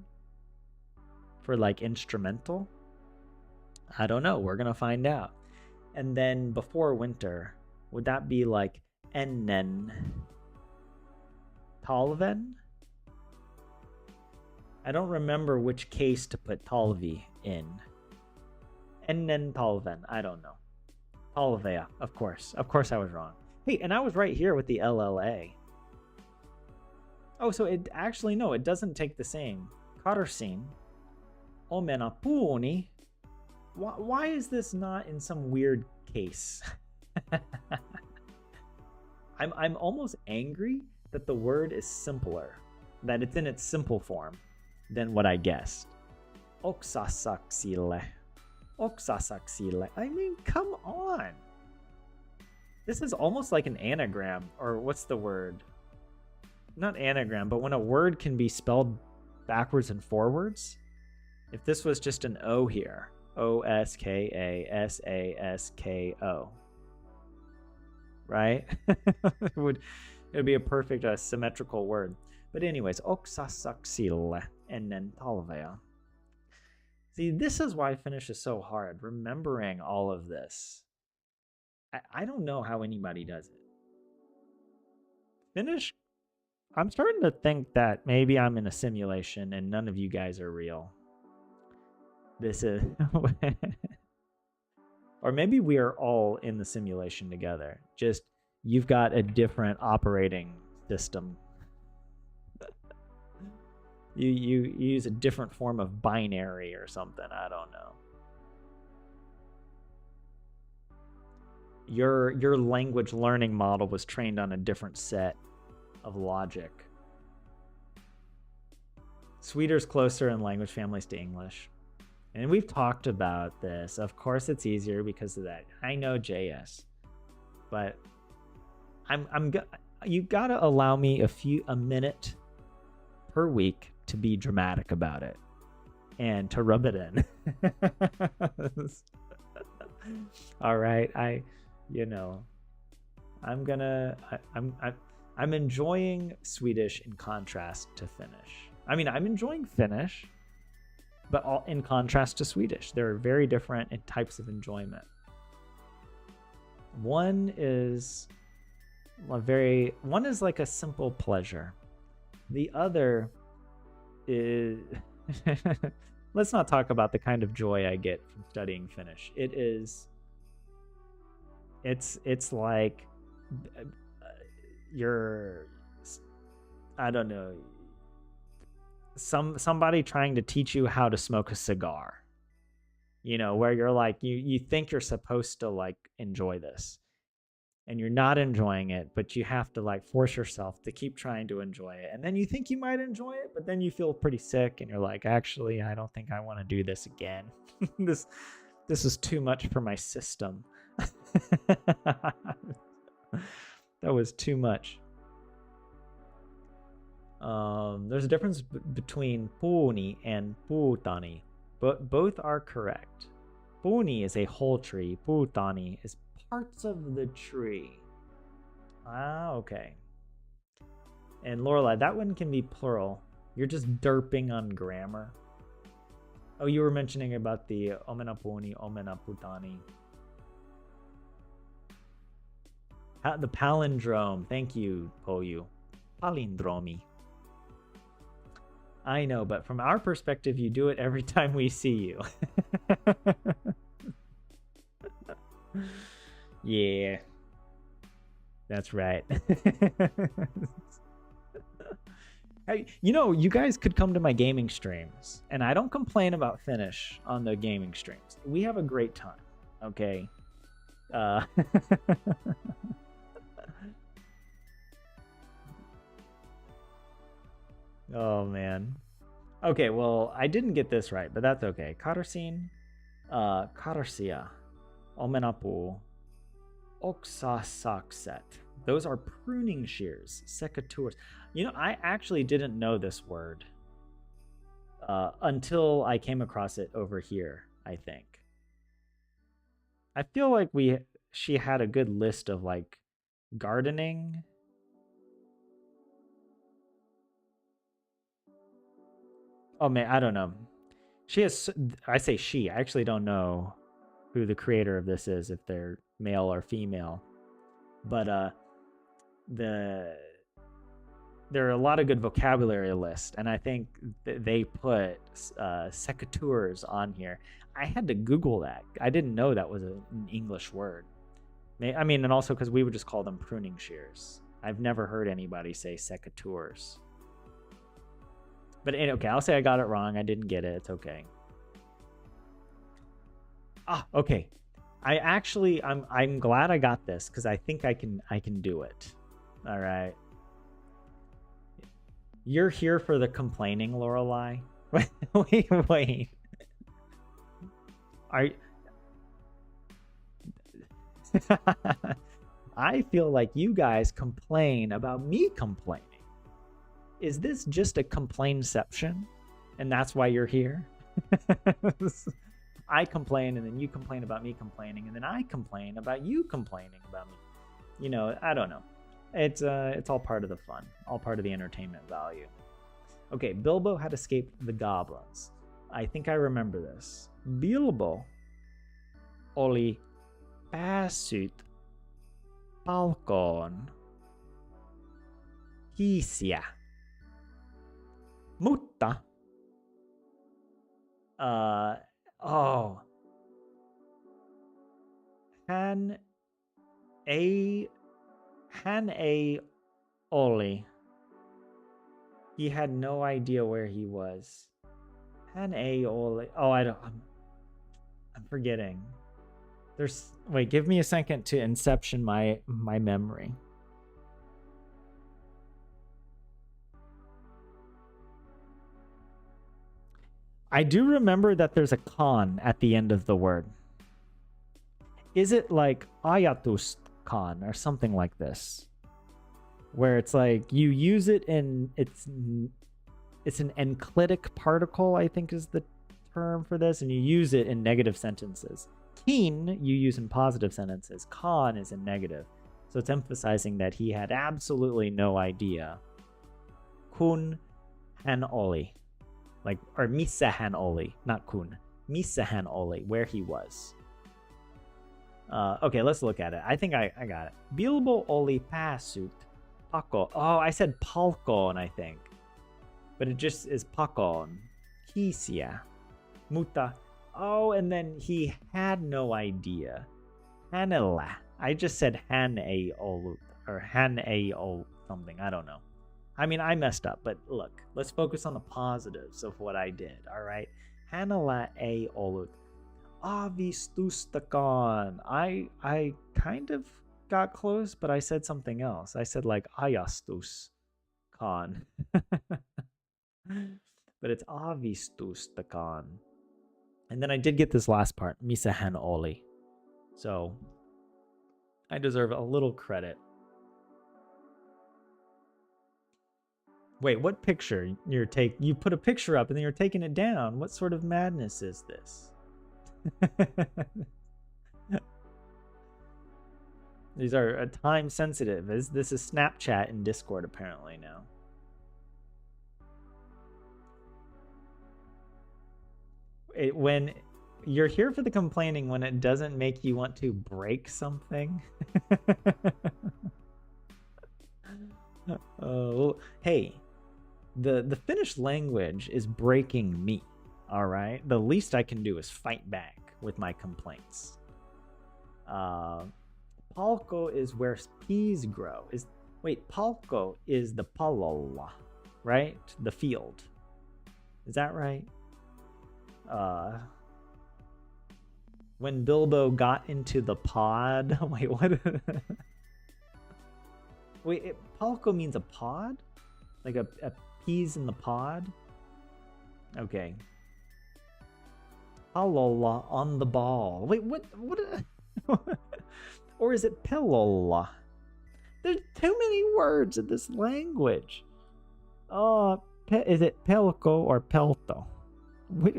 for like instrumental? I don't know. We're going to find out. And then before winter, would that be like ennen talven? I don't remember which case to put talvi in. Ennen talven. I don't know. Talvea, of course. Of course I was wrong. Hey, and I was right here with the LLA. Oh, so it actually, no, it doesn't take the same. Karsin. Omenapuni. Why is this not in some weird case? I'm almost angry that the word is simpler, that it's in its simple form than what I guessed. Oksasaksile. Oksasaksile. I mean, come on. This is almost like an anagram, or what's the word? Not anagram, but when a word can be spelled backwards and forwards. If this was just an O here, Oskasasko, right? it would be a perfect symmetrical word. But anyways, oksasaksile and then talvea. See, this is why Finnish is so hard, remembering all of this. I don't know how anybody does it. Finnish, I'm starting to think that maybe I'm in a simulation and none of you guys are real. This is... Or maybe we are all in the simulation together. Just, you've got a different operating system. You use a different form of binary or something. I don't know. Your language learning model was trained on a different set of logic. Sweeter's closer in language families to English. And we've talked about this. Of course it's easier because of that. I know JS. But you gotta allow me a minute per week to be dramatic about it and to rub it in. All right, I'm enjoying Swedish in contrast to Finnish. I mean, I'm enjoying Finnish, but all in contrast to Swedish. There are very different types of enjoyment. One is like a simple pleasure. The other is let's not talk about the kind of joy I get from studying Finnish. It's like I don't know, somebody trying to teach you how to smoke a cigar. Where you're like, you think you're supposed to like enjoy this and you're not enjoying it, but you have to like force yourself to keep trying to enjoy it. And then you think you might enjoy it, but then you feel pretty sick and you're like, actually, I don't think I want to do this again. This This is too much for my system. That was too much. There's a difference between puuni and puutani, but both are correct. Puuni is a whole tree. Puutani is parts of the tree. Ah, okay. And Lorelai, that one can be plural. You're just derping on grammar. Oh, you were mentioning about the omena puuni, omena putani. The palindrome. Thank you, Poyu. Palindromi. I know, but from our perspective, you do it every time we see you. Yeah. That's right. Hey, you know, you guys could come to my gaming streams, and I don't complain about Finnish on the gaming streams. We have a great time, okay? Oh, man. Okay, well, I didn't get this right, but that's okay. Katarsin, Katarsia, Omenapu, Oksasakset. Those are pruning shears, secateurs. You know, I actually didn't know this word until I came across it over here, I think. I feel like she had a good list of like gardening. Oh man, I don't know. I say she, I actually don't know who the creator of this is, if they're male or female. But there are a lot of good vocabulary lists, and I think they put secateurs on here. I had to Google that. I didn't know that was an English word. I mean, and also because we would just call them pruning shears. I've never heard anybody say secateurs. But okay, I'll say I got it wrong. I didn't get it. It's okay. Ah, okay. I'm glad I got this because I think I can do it. All right. You're here for the complaining, Lorelai. Wait. I feel like you guys complain about me complaining. Is this just a complainception? And that's why you're here? I complain, and then you complain about me complaining, and then I complain about you complaining about me. You know, I don't know. It's all part of the fun, all part of the entertainment value. Okay, Bilbo had escaped the goblins. I think I remember this. Bilbo oli päässyt palkoon hiisiä. Mutta hän ei oli. He had no idea where he was. Hän ei oli. Oh, I'm forgetting. Wait, give me a second to inception my memory. I do remember that there's a con at the end of the word. Is it like ajatus con or something like this? Where it's like you use it in it's an enclitic particle, I think is the term for this, and you use it in negative sentences. Keen you use in positive sentences. Con is in negative. So it's emphasizing that he had absolutely no idea. Kun hän oli. Like, or missä hän oli, not kun. Missä hän oli, where he was. Okay, let's look at it. I think I got it. Bilbo oli päässyt pakoon. Oh, I said palkoon, I think. But it just is pakoon. Hiisiä. Mutta. Oh, and then he had no idea. Hänellä. I just said hän ei ollut. Or hän ei ollut something. I don't know. I mean, I messed up, but look, let's focus on the positives of what I did, all right? Hänellä ei ollut aavistustakaan. I kind of got close, but I said something else. I said like ajastuskaan. But it's aavistustakaan. And then I did get this last part, misahan oli. So I deserve a little credit. Wait, what picture you put a picture up and then you're taking it down. What sort of madness is this? These are time sensitive. This is Snapchat and Discord apparently now. When you're here for the complaining when it doesn't make you want to break something. Oh, hey, the Finnish language is breaking me. All right, the least I can do is fight back with my complaints. Palko is where peas grow. Palko is the palolla, right? The field. Is that right? When Bilbo got into the pod. Wait, what? Wait, palko means a pod? Like a peas in the pod? Okay. Palolla on the ball. Wait, what? Or is it pelolla? There's too many words in this language. Is it pelko or pelto? Wait,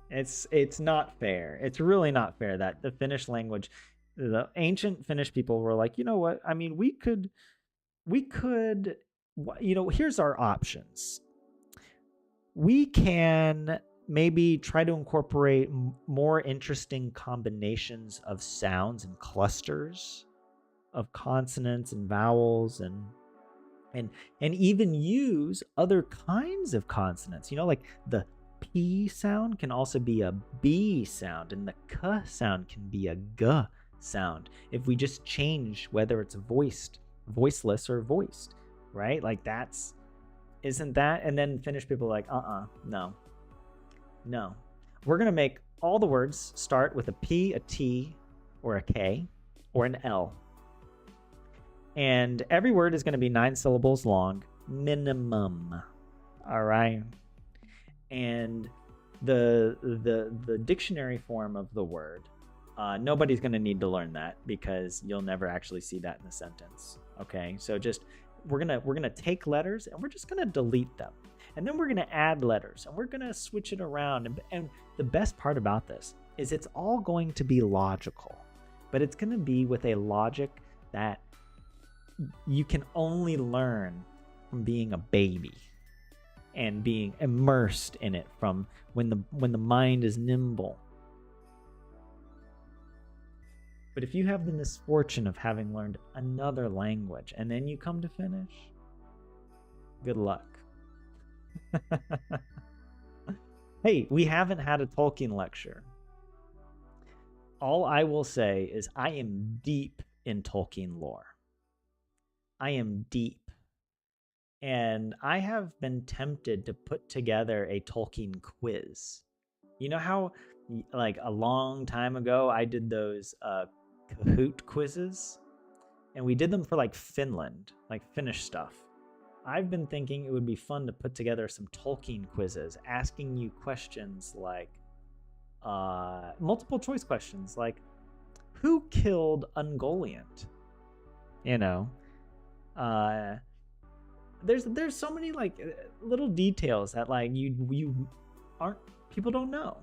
it's not fair. It's really not fair that the Finnish language, the ancient Finnish people were like, you know what? I mean, we could, here's our options. We can maybe try to incorporate more interesting combinations of sounds and clusters of consonants and vowels and even use other kinds of consonants. Like the P sound can also be a B sound, and the K sound can be a G sound if we just change whether it's voiced, voiceless, or voiced, right? Like isn't that? And then Finnish people are like, no. We're going to make all the words start with a P, a T, or a K, or an L. And every word is going to be 9 syllables long, minimum. All right. And the dictionary form of the word, nobody's going to need to learn that because you'll never actually see that in a sentence. Okay. So just we're gonna take letters and we're just gonna delete them, and then we're gonna add letters and we're gonna switch it around. And the best part about this is it's all going to be logical, but it's going to be with a logic that you can only learn from being a baby and being immersed in it from when the mind is nimble. But if you have the misfortune of having learned another language and then you come to Finnish, good luck. Hey, we haven't had a Tolkien lecture. All I will say is I am deep in Tolkien lore. I am deep. And I have been tempted to put together a Tolkien quiz. You know how, like, a long time ago, I did those Kahoot quizzes? And we did them for, like, Finland, like Finnish stuff. I've been thinking it would be fun to put together some Tolkien quizzes, asking you questions like, multiple choice questions, like, who killed Ungoliant? There's so many like little details that like people don't know,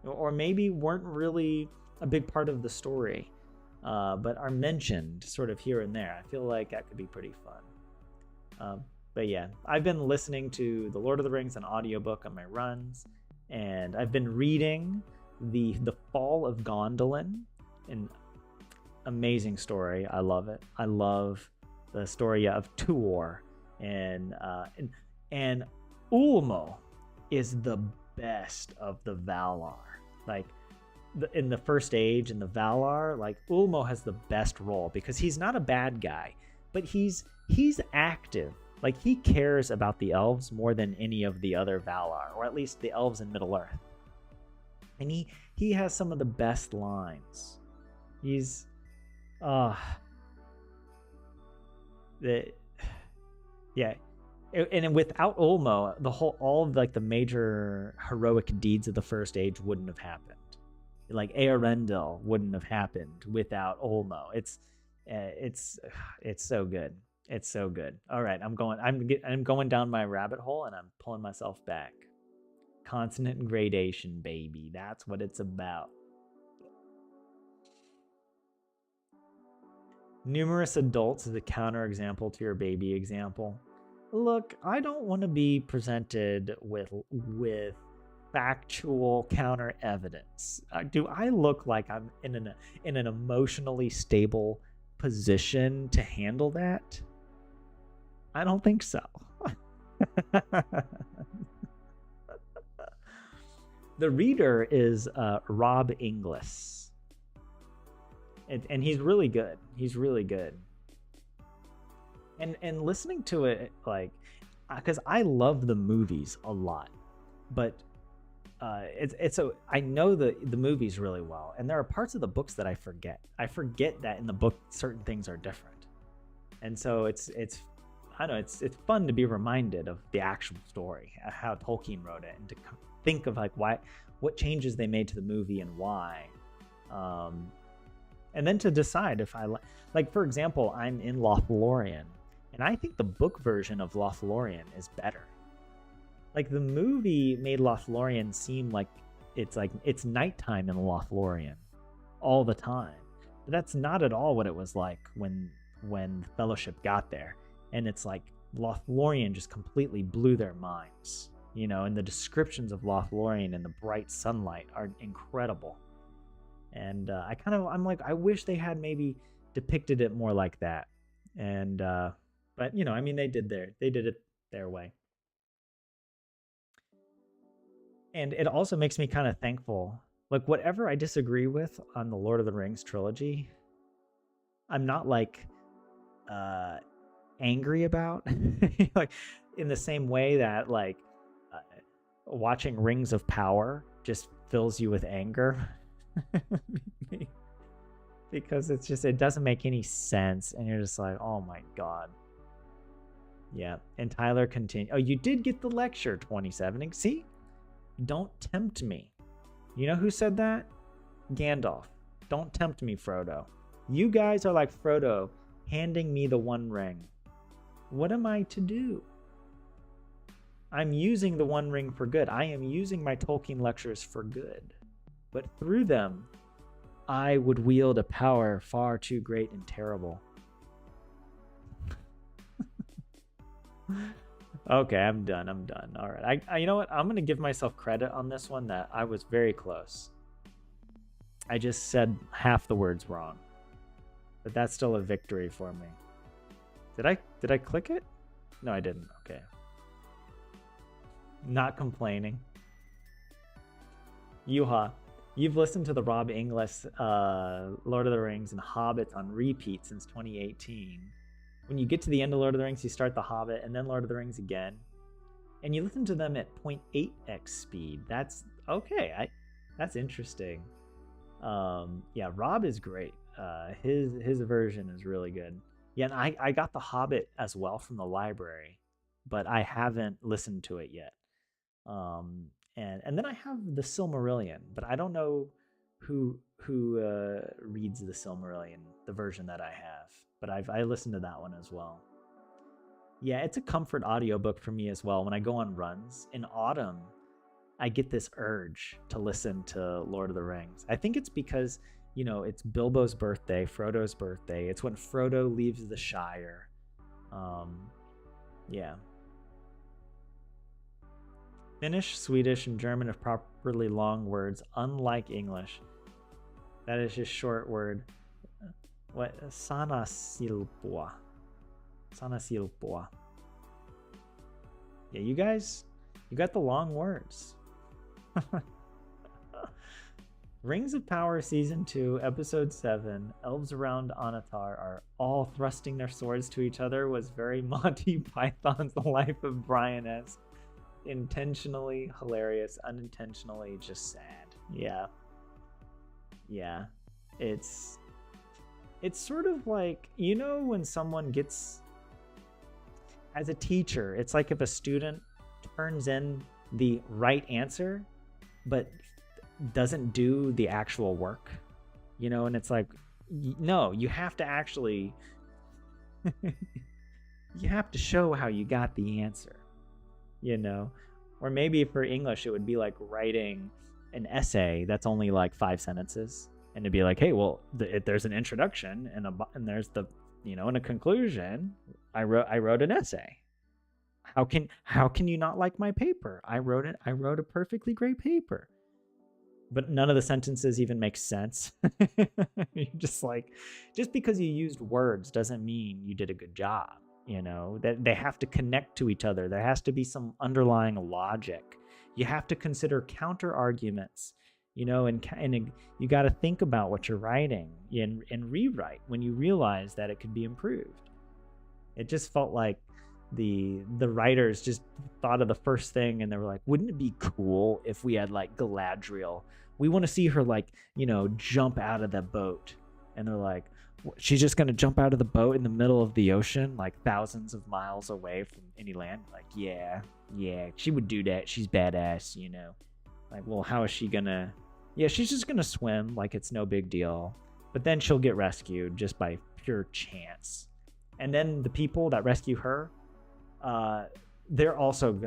or maybe weren't really a big part of the story, but are mentioned sort of here and there. I feel like that could be pretty fun. But yeah, I've been listening to The Lord of the Rings on audiobook on my runs, and I've been reading the Fall of Gondolin, an amazing story. I love it. I love the story of Tuor. And Ulmo is the best of the Valar. Like in the First Age, in the Valar, like Ulmo has the best role because he's not a bad guy, but he's active. Like he cares about the elves more than any of the other Valar, or at least the elves in Middle Earth. And he has some of the best lines. He's yeah. And without Ulmo, all of like the major heroic deeds of the First Age wouldn't have happened. Like Earendel wouldn't have happened without Ulmo. It's so good. It's so good. All right, I'm going down my rabbit hole and I'm pulling myself back. Consonant gradation, baby. That's what it's about. Numerous adults is a counterexample to your baby example. Look, I don't want to be presented with factual counter evidence. Do I look like I'm in an emotionally stable position to handle that? I don't think so. The reader is Rob Inglis. And he's really good. He's really good. And listening to it, like, because I love the movies a lot, but I know the movies really well, and there are parts of the books that I forget. I forget that in the book certain things are different, and so it's I don't know, it's fun to be reminded of the actual story, how Tolkien wrote it, and to think of like what changes they made to the movie and why. And then to decide if I like, for example, I'm in Lothlorien, and I think the book version of Lothlorien is better. Like, the movie made Lothlorien seem like it's nighttime in Lothlorien all the time. But that's not at all what it was like when the Fellowship got there. And it's like Lothlorien just completely blew their minds, you know, and the descriptions of Lothlorien and the bright sunlight are incredible. And I'm like, I wish they had maybe depicted it more like that. And but you know, I mean, they did it their way. And it also makes me kind of thankful. Like, whatever I disagree with on the Lord of the Rings trilogy, I'm not like angry about. Like, in the same way that like watching Rings of Power just fills you with anger. Because it doesn't make any sense, and you're just like, oh my god. Yeah. And Tyler continued, oh, you did get the lecture 27. See, don't tempt me. You know who said that? Gandalf. Don't tempt me, Frodo. You guys are like Frodo handing me the One Ring. What am I to do? I'm using the One Ring for good. I am using my Tolkien lectures for good. But through them, I would wield a power far too great and terrible. Okay, I'm done. All right. I you know what? I'm going to give myself credit on this one that I was very close. I just said half the words wrong. But that's still a victory for me. Did I click it? No, I didn't. Okay. Not complaining. Yuha, you've listened to the Rob Inglis Lord of the Rings and Hobbit on repeat since 2018. When you get to the end of Lord of the Rings, you start The Hobbit and then Lord of the Rings again. And you listen to them at 0.8x speed. That's okay. That's interesting. Yeah, Rob is great. His version is really good. Yeah, and I got The Hobbit as well from the library, but I haven't listened to it yet. And then I have the Silmarillion, but I don't know who reads the Silmarillion, the version that I have. But I listened to that one as well. Yeah, it's a comfort audiobook for me as well. When I go on runs in autumn, I get this urge to listen to Lord of the Rings. I think it's because, you know, it's Bilbo's birthday, Frodo's birthday. It's when Frodo leaves the Shire. Yeah. Finnish, Swedish, and German have properly long words, unlike English. That is just short word. What? Sana silpua. Yeah, you guys, you got the long words. Rings of Power Season 2, Episode 7, Elves Around Anatar are all thrusting their swords to each other was very Monty Python's Life of Brian-esque. Intentionally hilarious, unintentionally just sad. Yeah. It's sort of like, you know, when someone gets, as a teacher, it's like if a student turns in the right answer, but doesn't do the actual work, you know, and it's like, no, you have to actually, you have to show how you got the answer, you know? Or maybe for English, it would be like writing an essay that's only like 5 sentences. And it'd be like, hey, well, there's an introduction and there's the, you know, and a conclusion. I wrote an essay. How can you not like my paper? I wrote a perfectly great paper. But none of the sentences even make sense. You're just like, just because you used words doesn't mean you did a good job. You know, that they have to connect to each other. There has to be some underlying logic. You have to consider counter arguments, you know, and you got to think about what you're writing and rewrite when you realize that it could be improved. It just felt like the writers just thought of the first thing and they were like, wouldn't it be cool if we had like Galadriel? We want to see her like, you know, jump out of the boat. And they're like, she's just going to jump out of the boat in the middle of the ocean, like thousands of miles away from any land. Like, yeah, she would do that. She's badass, you know. Like, well, how is she going to? Yeah, she's just going to swim like it's no big deal. But then she'll get rescued just by pure chance. And then the people that rescue her, they're also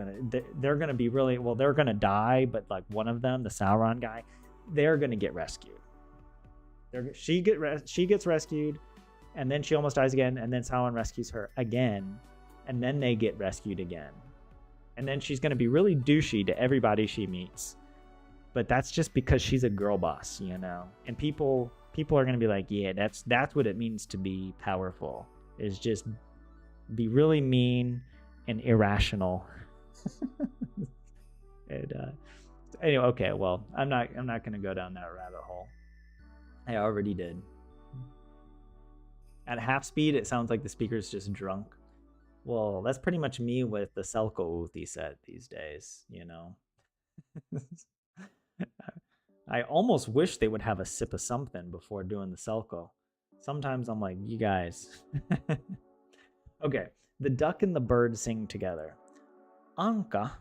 they're gonna be really, well, they're gonna die, but like one of them, the Sauron guy, they're gonna get rescued. She gets rescued, and then she almost dies again, and then Sauron rescues her again, and then they get rescued again, and then she's gonna be really douchey to everybody she meets, but that's just because she's a girl boss, you know. And people are gonna be like, yeah, that's what it means to be powerful, is just be really mean and irrational. And anyway, okay, well, I'm not gonna go down that rabbit hole. I already did. At half speed, it sounds like the speaker's just drunk. Well, that's pretty much me with the Selko Uthi set these days, you know. I almost wish they would have a sip of something before doing the Selko. Sometimes I'm like, you guys. Okay, the duck and the bird sing together. Anka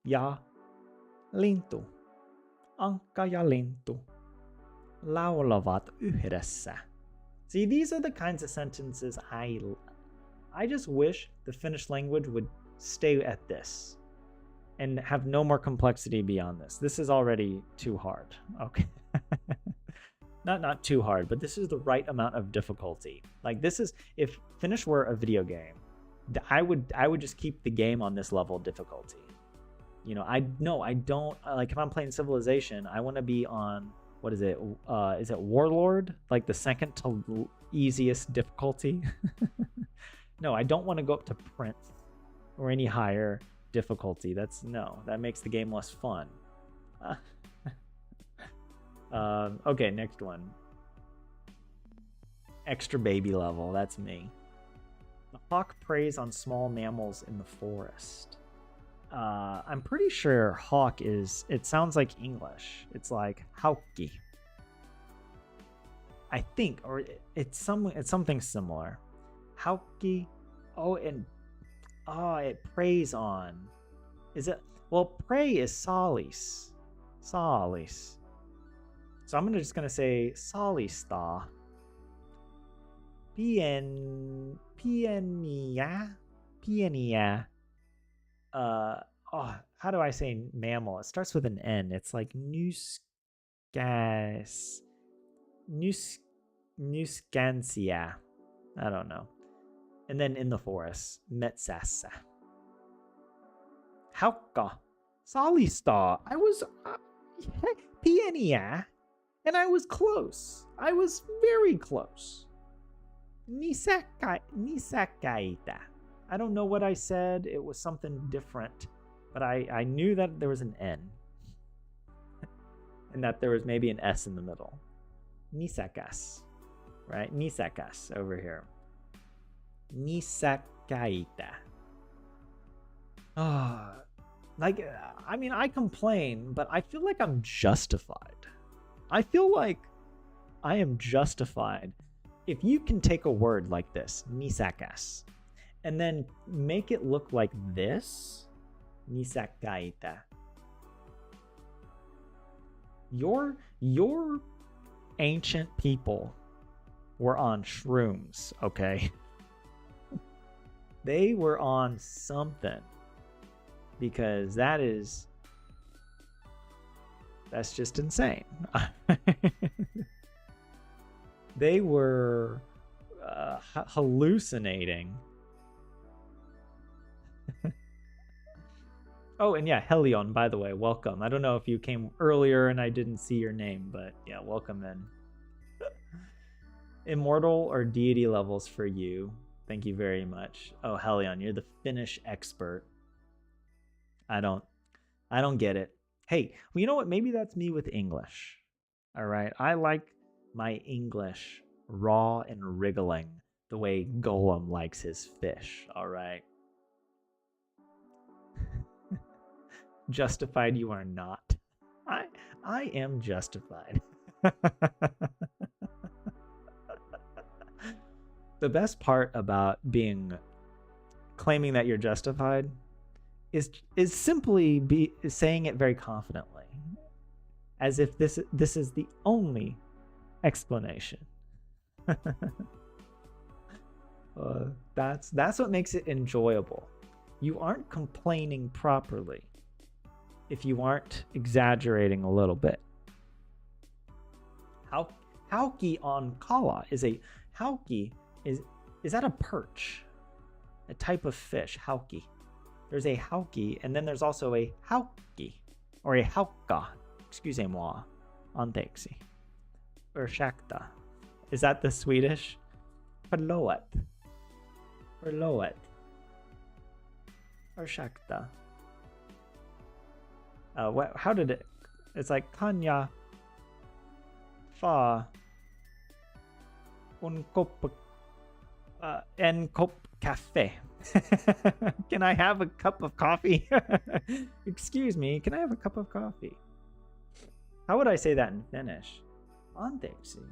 ja lintu. Anka ja lintu laulavat yhdessä. See, these are the kinds of sentences I just wish the Finnish language would stay at this and have no more complexity beyond this. This is already too hard. Okay. Not too hard, but this is the right amount of difficulty. Like, this is, if Finnish were a video game, I would just keep the game on this level of difficulty. You know, I don't, like, if I'm playing Civilization, I want to be on, what is it? Is it Warlord? Like the second to easiest difficulty? No, I don't want to go up to Prince or any higher difficulty. That makes the game less fun. Okay, next one. Extra baby level, that's me. The hawk preys on small mammals in the forest. I'm pretty sure hawk it sounds like English. It's like hauki. I think, or it's something similar. Hauki. It preys on. Is it? Well, prey is salis. Salis. So I'm just gonna say salista. Pienia. How do I say mammal? It starts with an N. It's like Nuscansia. I don't know. And then in the forest, Metsassa. Haukka. Salista. I was Pienia. And I was close. I was very close. Nisakaita. I don't know what I said. It was something different. But I knew that there was an N. And that there was maybe an S in the middle. Nisakas. Right? Nisakas over here. Nisakaita. I complain, but I feel like I'm justified. I feel like I am justified. If you can take a word like this, nisakas, and then make it look like this. Nisakaita. Your ancient people were on shrooms, okay? They were on something, because that's just insane. They were hallucinating. Oh, and yeah, Helion, by the way, welcome. I don't know if you came earlier and I didn't see your name, but yeah, welcome in. Immortal or deity levels for you. Thank you very much. Oh, Helion, you're the Finnish expert. I don't get it. Hey, well, you know what? Maybe that's me with English. All right. I like my English raw and wriggling the way Golem likes his fish. All right. Justified you are not. I am justified. The best part about claiming that you're justified is simply saying it very confidently, as if this is the only explanation. That's what makes it enjoyable. You aren't complaining properly if you aren't exaggerating a little bit. Hauki on kala is a hauki is that a perch? A type of fish, hauki. There's a hauki, and then there's also a hauki or a haukka. Excusez-moi. Anteeksi. Ursäkta. Is that the Swedish? Förlåt. Förlåt. Ursäkta. How did it? It's like Kanya fa un en kopp kaffe. Can I have a cup of coffee? Excuse me, can I have a cup of coffee? How would I say that in Finnish? Anteeksi.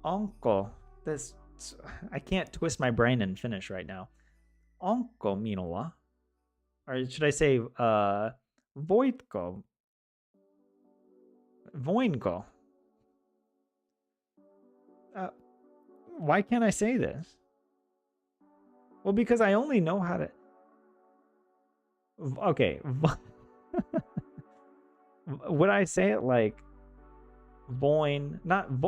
Onko. This, I can't twist my brain in Finnish right now. Onko minulla? Or should I say, voitko? Voinko? Why can't I say this? Well, because I only know how to... Okay. Would I say it like voin?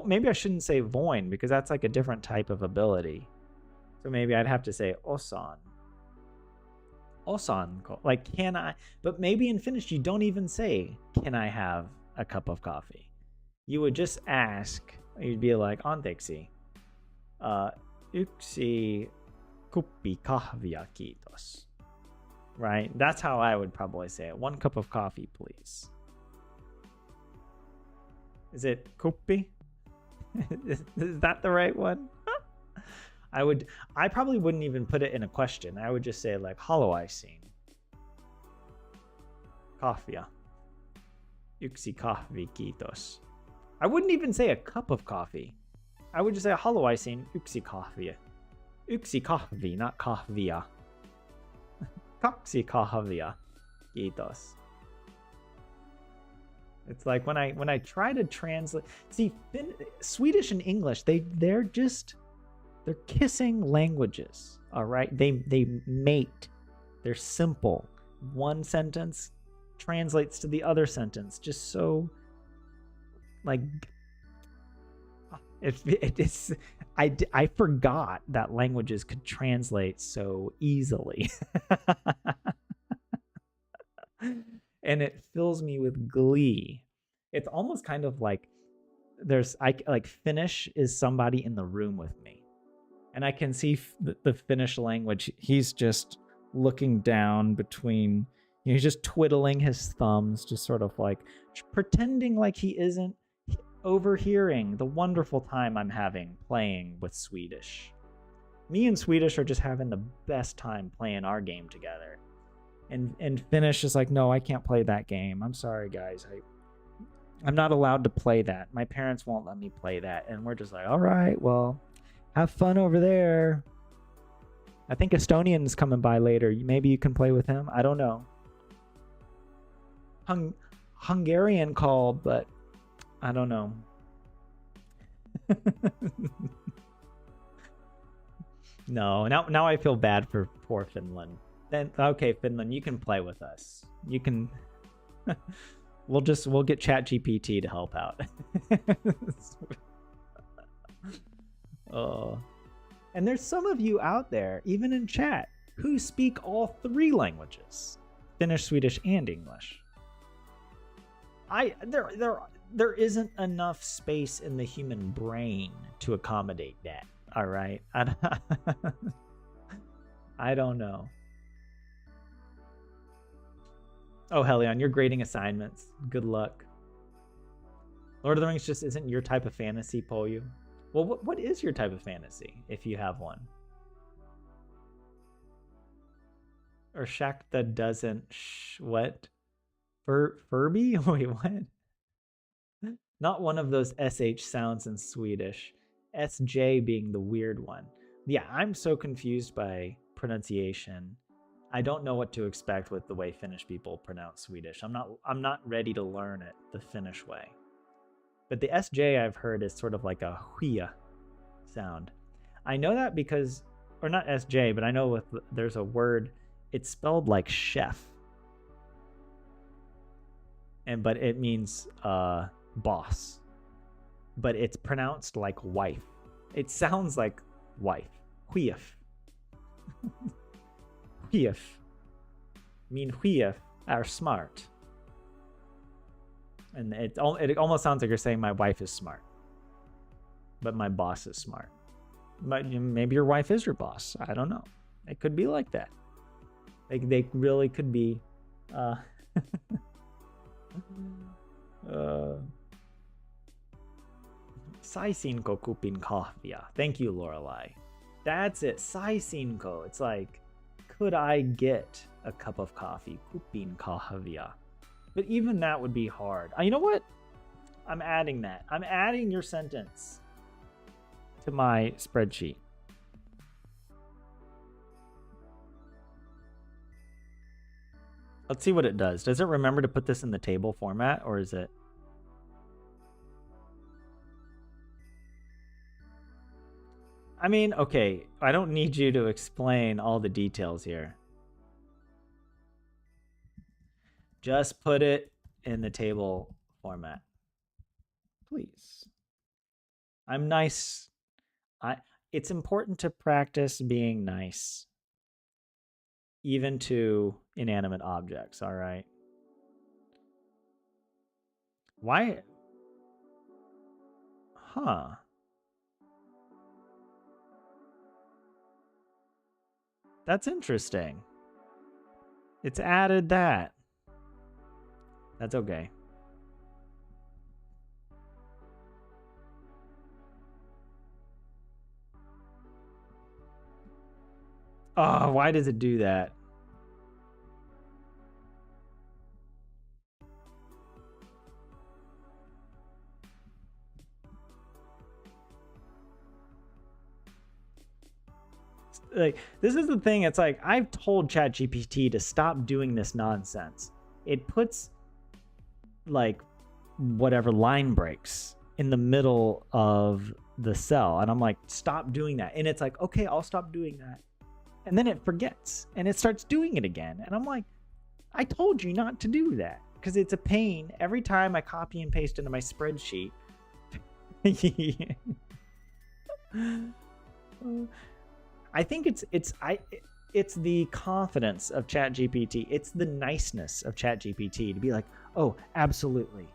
Maybe I shouldn't say voin, because that's like a different type of ability. So maybe I'd have to say osan. Osan. Like, can I? But maybe in Finnish, you don't even say, can I have a cup of coffee? You would just ask. You'd be like, anteeksi. Yksi kuppi kahvia, kiitos. Right? That's how I would probably say it. 1 cup of coffee, please. Is it kuppi? Is that the right one? I probably wouldn't even put it in a question. I would just say like, haluaisin. Kahvia. Yksi kahvi, kiitos. I wouldn't even say a cup of coffee. I would just say haluaisin yksi kahvia. Yksi kahvi, not kahvia. Kaksi kahvia. Kiitos. It's like when I try to translate. See, Swedish and English, they're kissing languages. All right, they mate. They're simple. One sentence translates to the other sentence, just so like. I forgot that languages could translate so easily. And it fills me with glee. It's almost kind of like like Finnish is somebody in the room with me, and I can see the Finnish language. He's just looking down between, he's just twiddling his thumbs, just sort of like pretending like he isn't overhearing the wonderful time I'm having playing with Swedish. Me and Swedish are just having the best time playing our game together. And Finnish is like, no, I can't play that game. I'm sorry, guys. I'm not allowed to play that. My parents won't let me play that. And we're just like, all right, well, have fun over there. I think Estonian's coming by later. Maybe you can play with him. I don't know. Hungarian called, but I don't know. No, now I feel bad for poor Finland. Then okay, Finland, you can play with us. You can. we'll get ChatGPT to help out. Oh, and there's some of you out there, even in chat, who speak all 3 languages: Finnish, Swedish, and English. There isn't enough space in the human brain to accommodate that. All right. I don't know. Oh, Helion, you're grading assignments. Good luck. Lord of the Rings just isn't your type of fantasy, Polyu. Well, what is your type of fantasy, if you have one? Or Shakta doesn't... what? Furby? Wait, what? Not one of those SH sounds in Swedish. SJ being the weird one. Yeah, I'm so confused by pronunciation. I don't know what to expect with the way Finnish people pronounce Swedish. I'm not ready to learn it the Finnish way. But the SJ I've heard is sort of like a huia sound. I know that because, or not SJ, but I know there's a word, it's spelled like chef. But it means boss. But it's pronounced like wife. It sounds like wife. Huief. Huief. Huief are smart. And it almost sounds like you're saying my wife is smart. But my boss is smart. But maybe your wife is your boss. I don't know. It could be like that. They really could be... Saisinko kupin kahvia. Thank you, Lorelai. That's it. Saisinko. It's like, could I get a cup of coffee? Kupin kahvia. But even that would be hard. You know what? I'm adding that. I'm adding your sentence to my spreadsheet. Let's see what it does. Does it remember to put this in the table format, or is it... I mean, okay, I don't need you to explain all the details here. Just put it in the table format. Please. I'm nice. It's important to practice being nice. Even to inanimate objects, all right? Why? Huh. That's interesting. It's added that. That's okay. Oh, why does it do that? Like, this is the thing. It's like, I've told ChatGPT to stop doing this nonsense. It puts like whatever line breaks in the middle of the cell, and I'm like, stop doing that. And it's like, okay, I'll stop doing that. And then it forgets and it starts doing it again. And I'm like, I told you not to do that, because it's a pain every time I copy and paste into my spreadsheet. I think it's the confidence of ChatGPT. It's the niceness of ChatGPT to be like, oh, absolutely,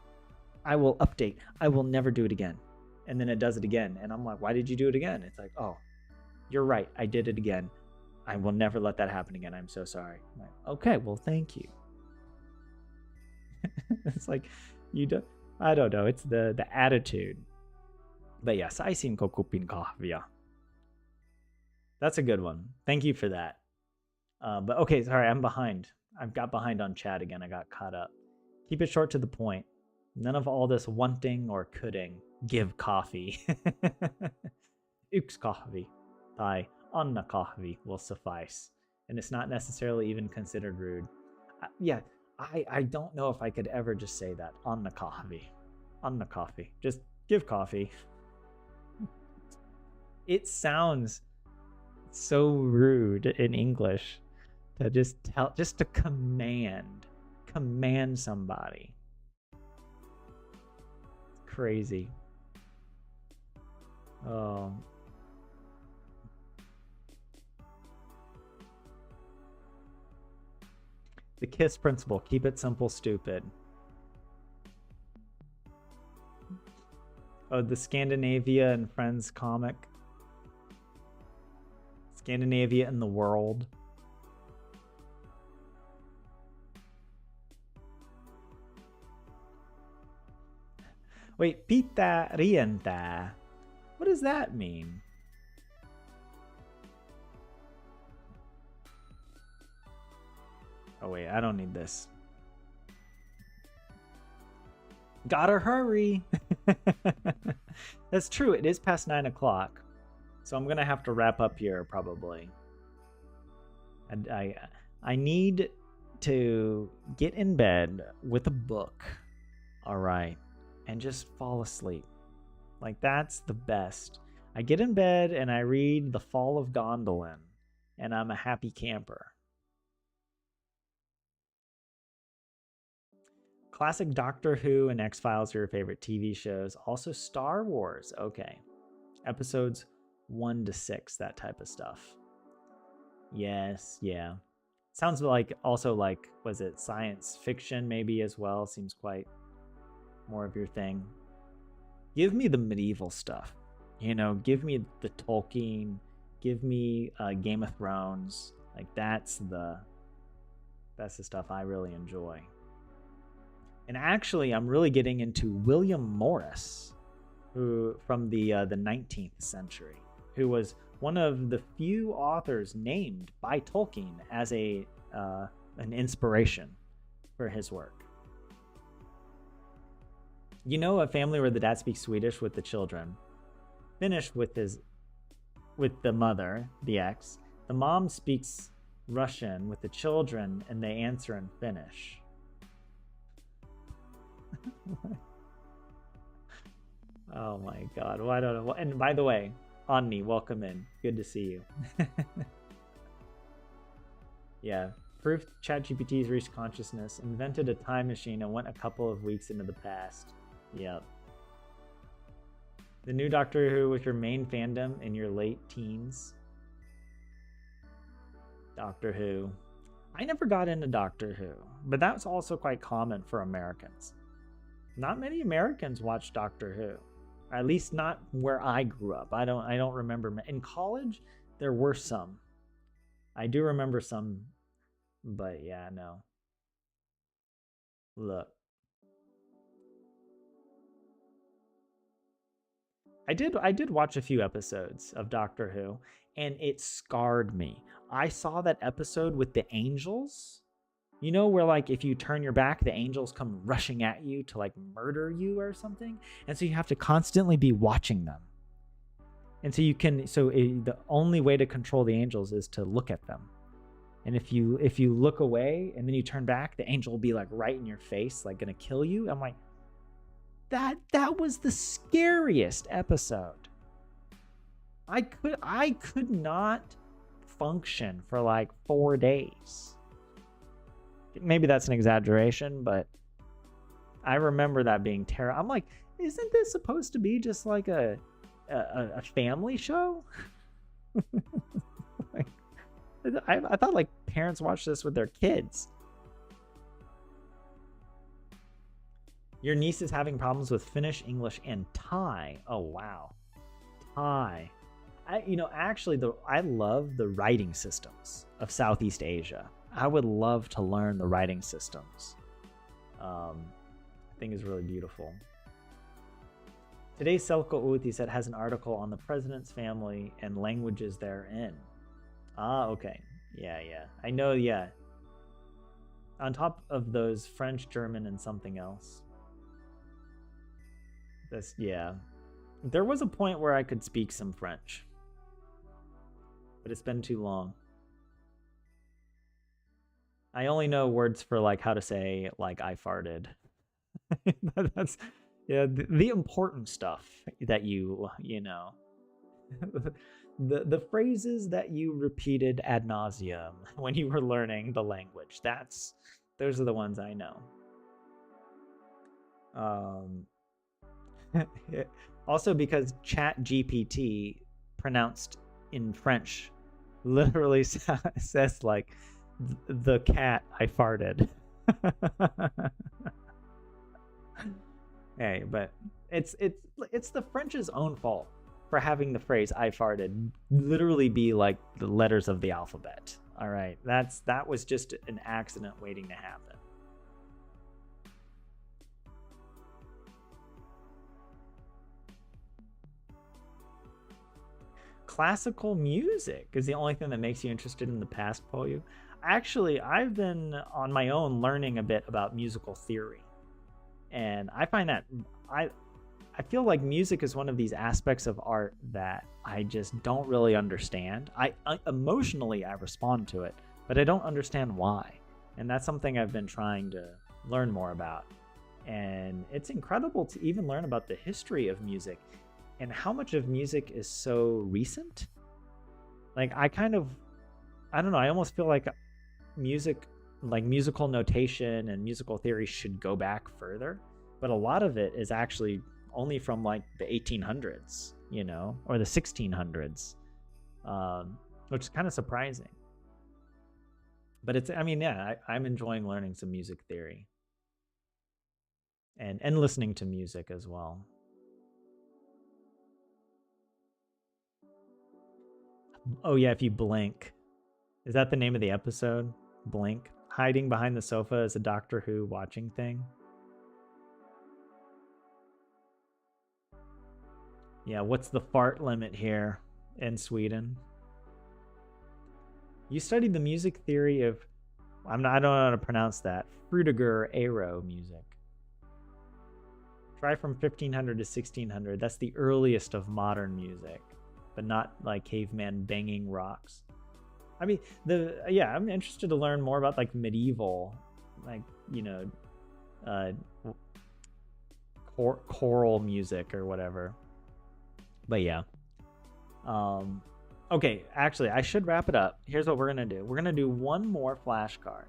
I will update. I will never do it again. And then it does it again. And I'm like, why did you do it again? It's like, oh, you're right. I did it again. I will never let that happen again. I'm so sorry. I'm like, okay, well, thank you. It's like, I don't know. It's the attitude. But yes, saisin ko kupin kahvia. That's a good one. Thank you for that. But okay, sorry, I'm behind. I've got behind on chat again. I got caught up. Keep it short to the point. None of all this wanting or coulding. Give coffee. Yksi kahvi. Tai anna kahvi will suffice. And it's not necessarily even considered rude. I don't know if I could ever just say that. Anna kahvi. Anna coffee. Just give coffee. It sounds so rude in English to just to command somebody. Crazy. Oh. The KISS principle, keep it simple, stupid. Oh, the Scandinavia and Friends comic. Scandinavia and the world. Wait, pita rienta. What does that mean? Oh wait, I don't need this. Gotta hurry. That's true, it is past 9 o'clock. So I'm gonna have to wrap up here probably. I need to get in bed with a book. All right. And just fall asleep. Like, that's the best. I get in bed and I read The Fall of Gondolin, and I'm a happy camper. Classic Doctor Who and X-Files are your favorite TV shows. Also Star Wars. Okay. Episodes 1 to 6, that type of stuff. Yes, yeah. Sounds like, also like, was it science fiction maybe as well? Seems quite more of your thing. Give me the medieval stuff. You know, give me the Tolkien, give me Game of Thrones. Like, that's the stuff I really enjoy. And actually, I'm really getting into William Morris, who from the 19th century, who was one of the few authors named by Tolkien as an inspiration for his work. You know, a family where the dad speaks Swedish with the children, Finnish with the mother, the ex. The mom speaks Russian with the children, and they answer in Finnish. Oh my god. Well, I don't know. And by the way, Onni, welcome in. Good to see you. Yeah. Proof ChatGPT's reached consciousness, invented a time machine, and went a couple of weeks into the past. Yep. The new Doctor Who was your main fandom in your late teens? Doctor Who. I never got into Doctor Who, but that's also quite common for Americans. Not many Americans watch Doctor Who. At least not where I grew up. I don't remember. In college, there were some. I do remember some, but yeah, no. Look. I did watch a few episodes of Doctor Who, and it scarred me. I saw that episode with the angels. You know, where like if you turn your back, the angels come rushing at you to like murder you or something, and so you have to constantly be watching them. And so the only way to control the angels is to look at them. And if you look away and then you turn back, the angel will be like right in your face, like gonna kill you. I'm like, that was the scariest episode. I could not function for like 4 days. Maybe that's an exaggeration, but I remember that being terrible. I'm like, isn't this supposed to be just like a family show? Like, I thought like parents watch this with their kids. Your niece is having problems with Finnish, English, and Thai. Oh wow, Thai. Actually, I love the writing systems of Southeast Asia. I would love to learn the writing systems. I think is really beautiful. Today's Selko Uutiset has an article on the president's family and languages therein. Ah, okay. Yeah. I know, yeah. On top of those, French, German, and something else. Yeah. There was a point where I could speak some French, but it's been too long. I only know words for like how to say like I farted. That's yeah, the important stuff that you know. The phrases that you repeated ad nauseum when you were learning the language. Those are the ones I know. Also because ChatGPT pronounced in French literally says like the cat I farted. Hey, but it's the French's own fault for having the phrase I farted literally be like the letters of the alphabet. All right, that was just an accident waiting to happen. Classical music is the only thing that makes you interested in the past, Polyu. Actually, I've been on my own learning a bit about musical theory. And I find that I feel like music is one of these aspects of art that I just don't really understand. I emotionally I respond to it, but I don't understand why. And that's something I've been trying to learn more about. And it's incredible to even learn about the history of music and how much of music is so recent. Like I don't know, I almost feel like music, like musical notation and musical theory should go back further, but a lot of it is actually only from like the 1800s, you know, or the 1600s, which is kind of surprising. But it's, I mean, yeah, I'm enjoying learning some music theory and listening to music as well. Oh yeah, if you blink. Is that the name of the episode? Blink? Hiding behind the sofa is a Doctor Who watching thing? Yeah, what's the fart limit here in Sweden? You studied the music theory of, I don't know how to pronounce that, Fruitiger Aero music. Try from 1500 to 1600. That's the earliest of modern music, but not like caveman banging rocks. I mean, I'm interested to learn more about like medieval, like, you know, choral music or whatever. But yeah. Okay, actually, I should wrap it up. Here's what we're going to do. We're going to do one more flashcard.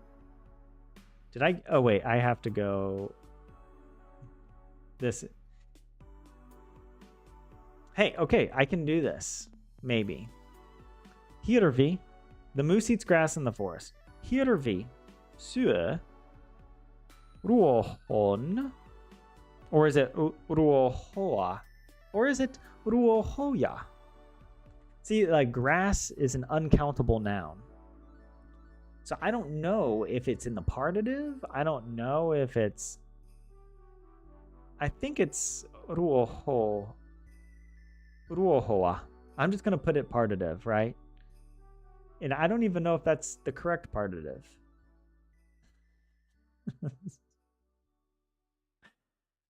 Oh wait, I have to go this. Hey, okay, I can do this. Maybe. Hirvi. The moose eats grass in the forest. Hirvi. Sue. Ruohon. Or is it ruohoa? Or is it ruohoya? See, like grass is an uncountable noun. So I don't know if it's in the partitive. I don't know if it's... I think it's ruohoa. I'm just going to put it partitive, right? And I don't even know if that's the correct partitive.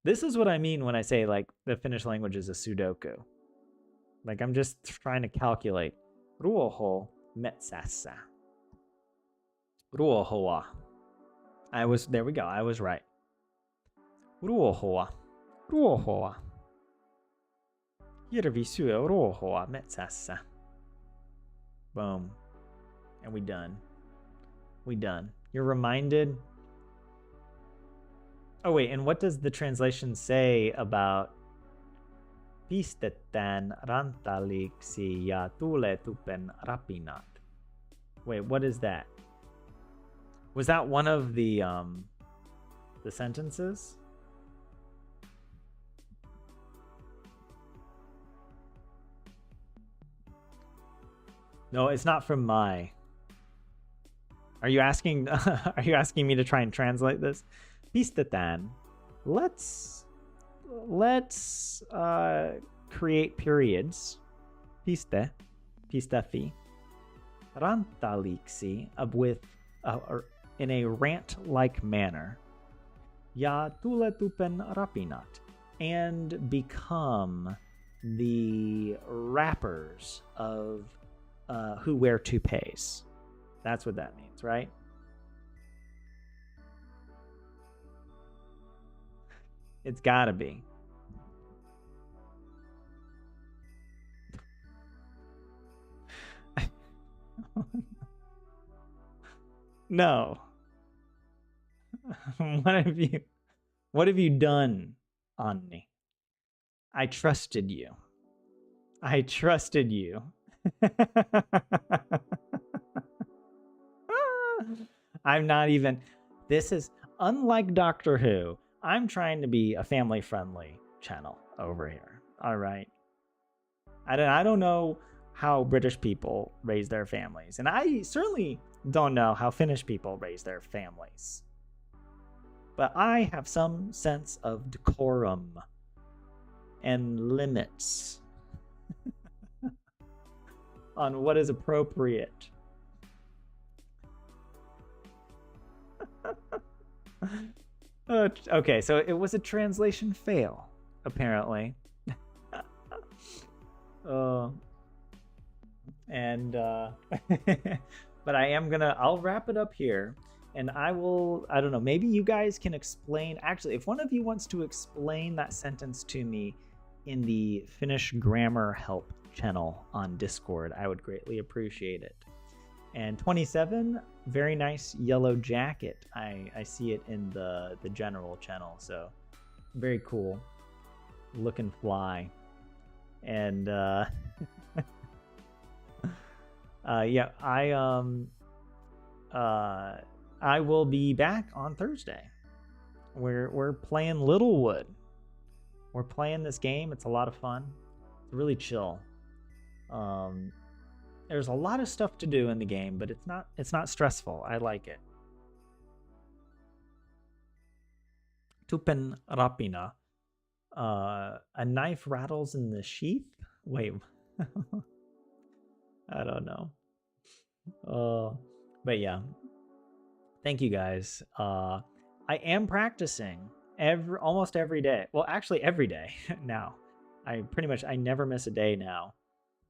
This is what I mean when I say like the Finnish language is a Sudoku. Like I'm just trying to calculate. Ruoho metsassa. Ruohoa. There we go. I was right. Ruohoa. Hirvi syö ruohoa metsässä. Boom. And we done. You're reminded. Oh wait, and what does the translation say about pistetään rantaliksi ja tuletupen rapinat? Wait, what is that? Was that one of the sentences? No, it's not from my. Are you asking me to try and translate this? Pistetään. Let's create periods. Pistefi. Rantaliksi with in a rant-like manner. Ja tuletupen rapinat. and become the rappers of who wear toupees. That's what that means, right? It's gotta be. No. What have you done, Anni? I trusted you. I trusted you. I'm not even. This is unlike Doctor Who. I'm trying to be a family-friendly channel over here. All right. I don't know how British people raise their families, and I certainly don't know how Finnish people raise their families. But I have some sense of decorum and limits on what is appropriate. Okay, so it was a translation fail, apparently. But I'll wrap it up here, and I don't know, maybe you guys can explain. Actually, if one of you wants to explain that sentence to me in the Finnish grammar help channel on Discord, I would greatly appreciate it. And 27, very nice yellow jacket. I see it in the general channel, so very cool looking fly. And yeah, I will be back on Thursday. We're playing Littlewood. We're playing this game. It's a lot of fun. It's really chill. There's a lot of stuff to do in the game, but it's not stressful. I like it. Tupen rapina. A knife rattles in the sheath? Wait. I don't know. But yeah. Thank you guys. I am practicing almost every day. Well, actually every day now. I never miss a day now.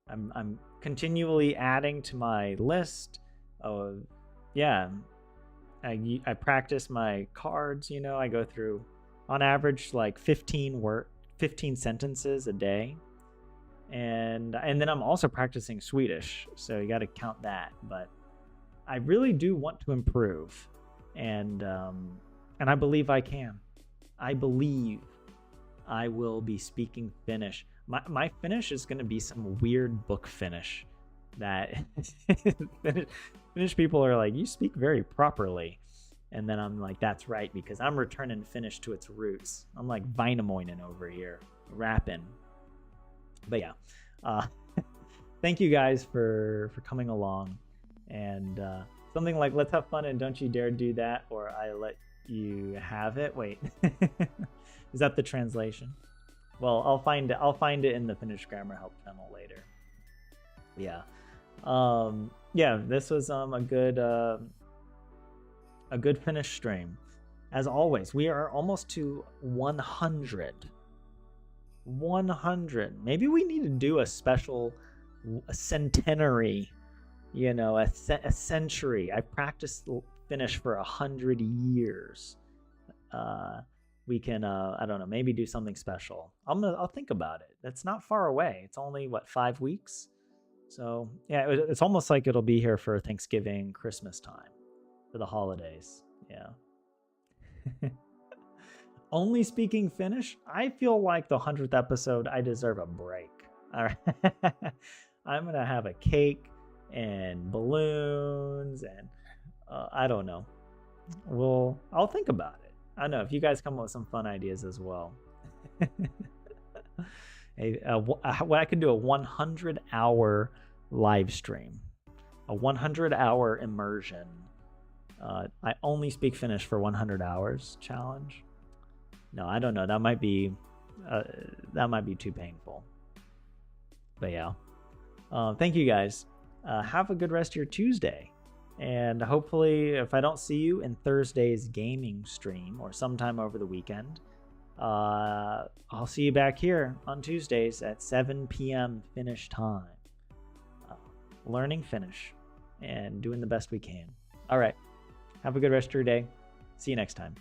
I'm continually adding to my list. Yeah. I practice my cards, I go through on average like 15 sentences a day. And then I'm also practicing Swedish, so you got to count that. But I really do want to improve, and I believe I can. I believe I will be speaking Finnish. My Finnish is going to be some weird book Finnish that Finnish people are like, you speak very properly. And then I'm like, that's right, because I'm returning Finnish to its roots. I'm like Vainamoinen over here, rapping. But yeah, thank you guys for coming along. And something like, let's have fun and don't you dare do that, or I let you have it. Wait, is that the translation? Well, I'll find it in the Finnish grammar help channel later. Yeah. Yeah, this was a good Finnish stream. As always, we are almost to 100. 100. Maybe we need to do a special centenary, a century. I practiced Finnish for 100 years. We can I don't know, maybe do something special. I'll think about it. That's not far away. It's only 5 weeks. So yeah, it's almost like it'll be here for Thanksgiving, Christmas time, for the holidays. Yeah. Only speaking Finnish, I feel like the 100th episode, I deserve a break. All right. I'm going to have a cake and balloons and I don't know. I'll think about it. I don't know if you guys come up with some fun ideas as well. What I could do, a 100-hour live stream, a 100-hour immersion. I only speak Finnish for 100 hours challenge. No, I don't know. That might be too painful. But yeah, thank you guys. Have a good rest of your Tuesday, and hopefully, if I don't see you in Thursday's gaming stream or sometime over the weekend, I'll see you back here on Tuesdays at 7 p.m. Finnish time. Learning Finnish and doing the best we can. All right. Have a good rest of your day. See you next time.